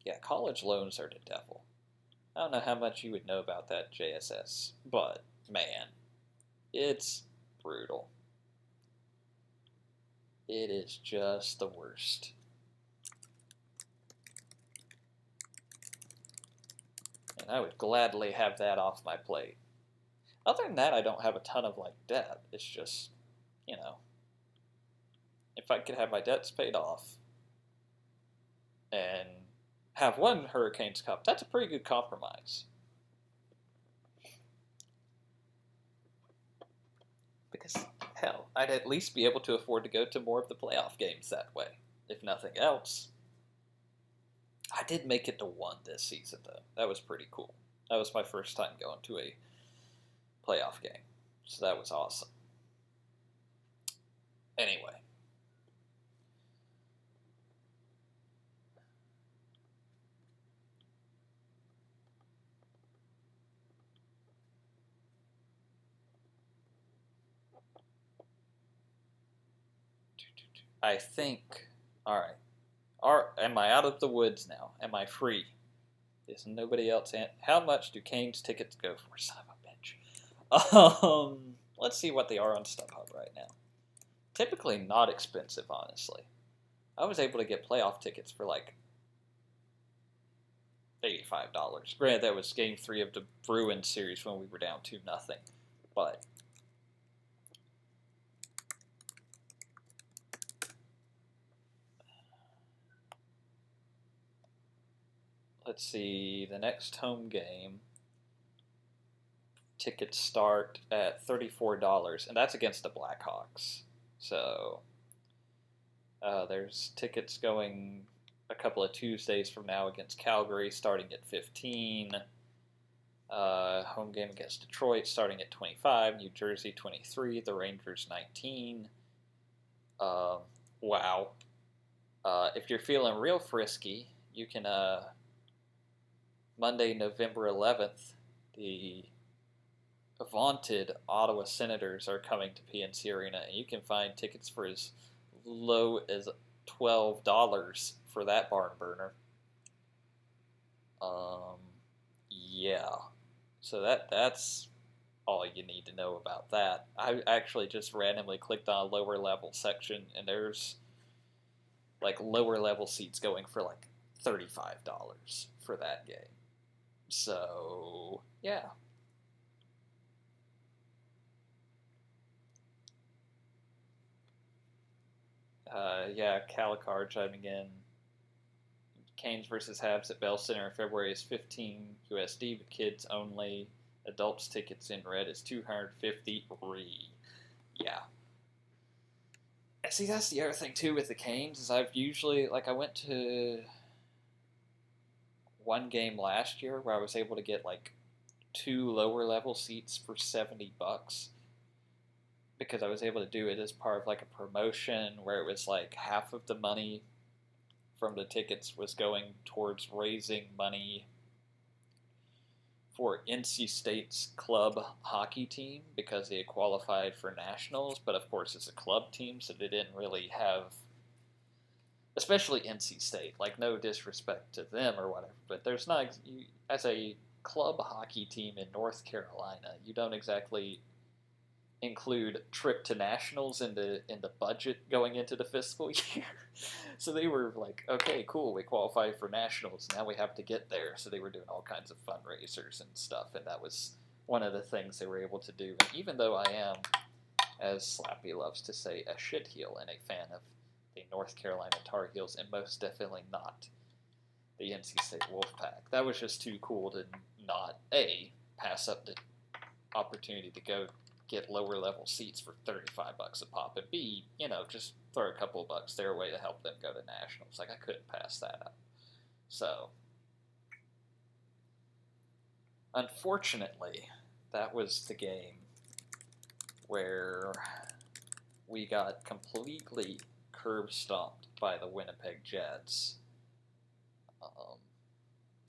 Yeah, college loans are the devil. I don't know how much you would know about that, JSS, but man, it's brutal. It is just the worst. And I would gladly have that off my plate. Other than that, I don't have a ton of debt. It's just, if I could have my debts paid off and have 1 Hurricanes Cup, that's a pretty good compromise. Because, hell, I'd at least be able to afford to go to more of the playoff games that way, if nothing else. I did make it to 1 this season, though. That was pretty cool. That was my first time going to a playoff game, so that was awesome. Anyway. I think. All right. Am I out of the woods now? Am I free? Is nobody else in? How much do Canes tickets go for? Son of a bitch. Let's see what they are on StubHub right now. Typically not expensive, honestly. I was able to get playoff tickets for like $85. Granted, that was Game 3 of the Bruins series when we were down 2-0. But let's see, the next home game, tickets start at $34, and that's against the Blackhawks. So there's tickets going a couple of Tuesdays from now against Calgary, starting at 15. Home game against Detroit, starting at 25. New Jersey, 23. The Rangers, 19. Wow. If you're feeling real frisky, you can, Monday, November 11th, the vaunted Ottawa Senators are coming to PNC Arena, and you can find tickets for as low as $12 for that barn burner. Yeah. So that's all you need to know about that. I actually just randomly clicked on a lower level section, and there's like lower level seats going for like $35 for that game. So, yeah. Yeah, Calicar chiming in. Canes versus Habs at Bell Center in February is $15 USD, but kids only. Adults tickets in red is $250. Yeah. And see, that's the other thing too with the Canes is I've usually I went to one game last year where I was able to get like 2 lower level seats for $70 because I was able to do it as part of like a promotion where it was like half of the money from the tickets was going towards raising money for NC State's club hockey team because they had qualified for nationals, but of course it's a club team, so they didn't really have, especially NC State, like no disrespect to them or whatever, but there's not, as a club hockey team in North Carolina, you don't exactly include trip to nationals in the budget going into the fiscal year. So they were like, okay, cool, we qualify for nationals, now we have to get there. So they were doing all kinds of fundraisers and stuff, and that was one of the things they were able to do. And even though I am, as Slappy loves to say, a shitheel and a fan of the North Carolina Tar Heels, and most definitely not the NC State Wolfpack, that was just too cool to not, A, pass up the opportunity to go get lower level seats for $35 a pop, and B, just throw a couple of bucks their way to help them go to nationals. Like, I couldn't pass that up. So, unfortunately, that was the game where we got completely curb stomped by the Winnipeg Jets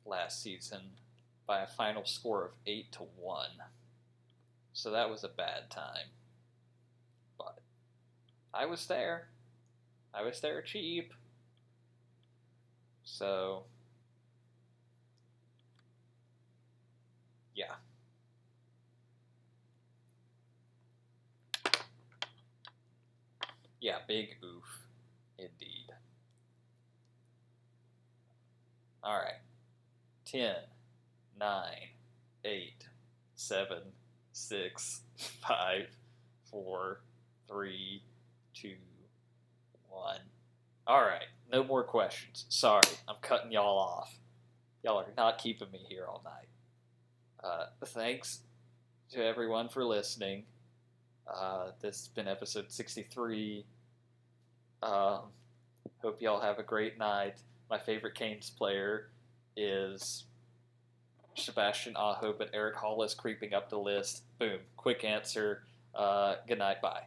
last season by a final score of 8-1. So that was a bad time. But I was there. I was there cheap. So, yeah. Yeah, big oof. Indeed. Alright. 10, 9, 8, 7, 6, 5, 4, 3, 2, 1. Alright, no more questions. Sorry, I'm cutting y'all off. Y'all are not keeping me here all night. Thanks to everyone for listening. This has been episode 63. Hope y'all have a great night. My favorite Canes player is Sebastian Aho, but Eric Hall is creeping up the list. Boom. Quick answer. Good night. Bye.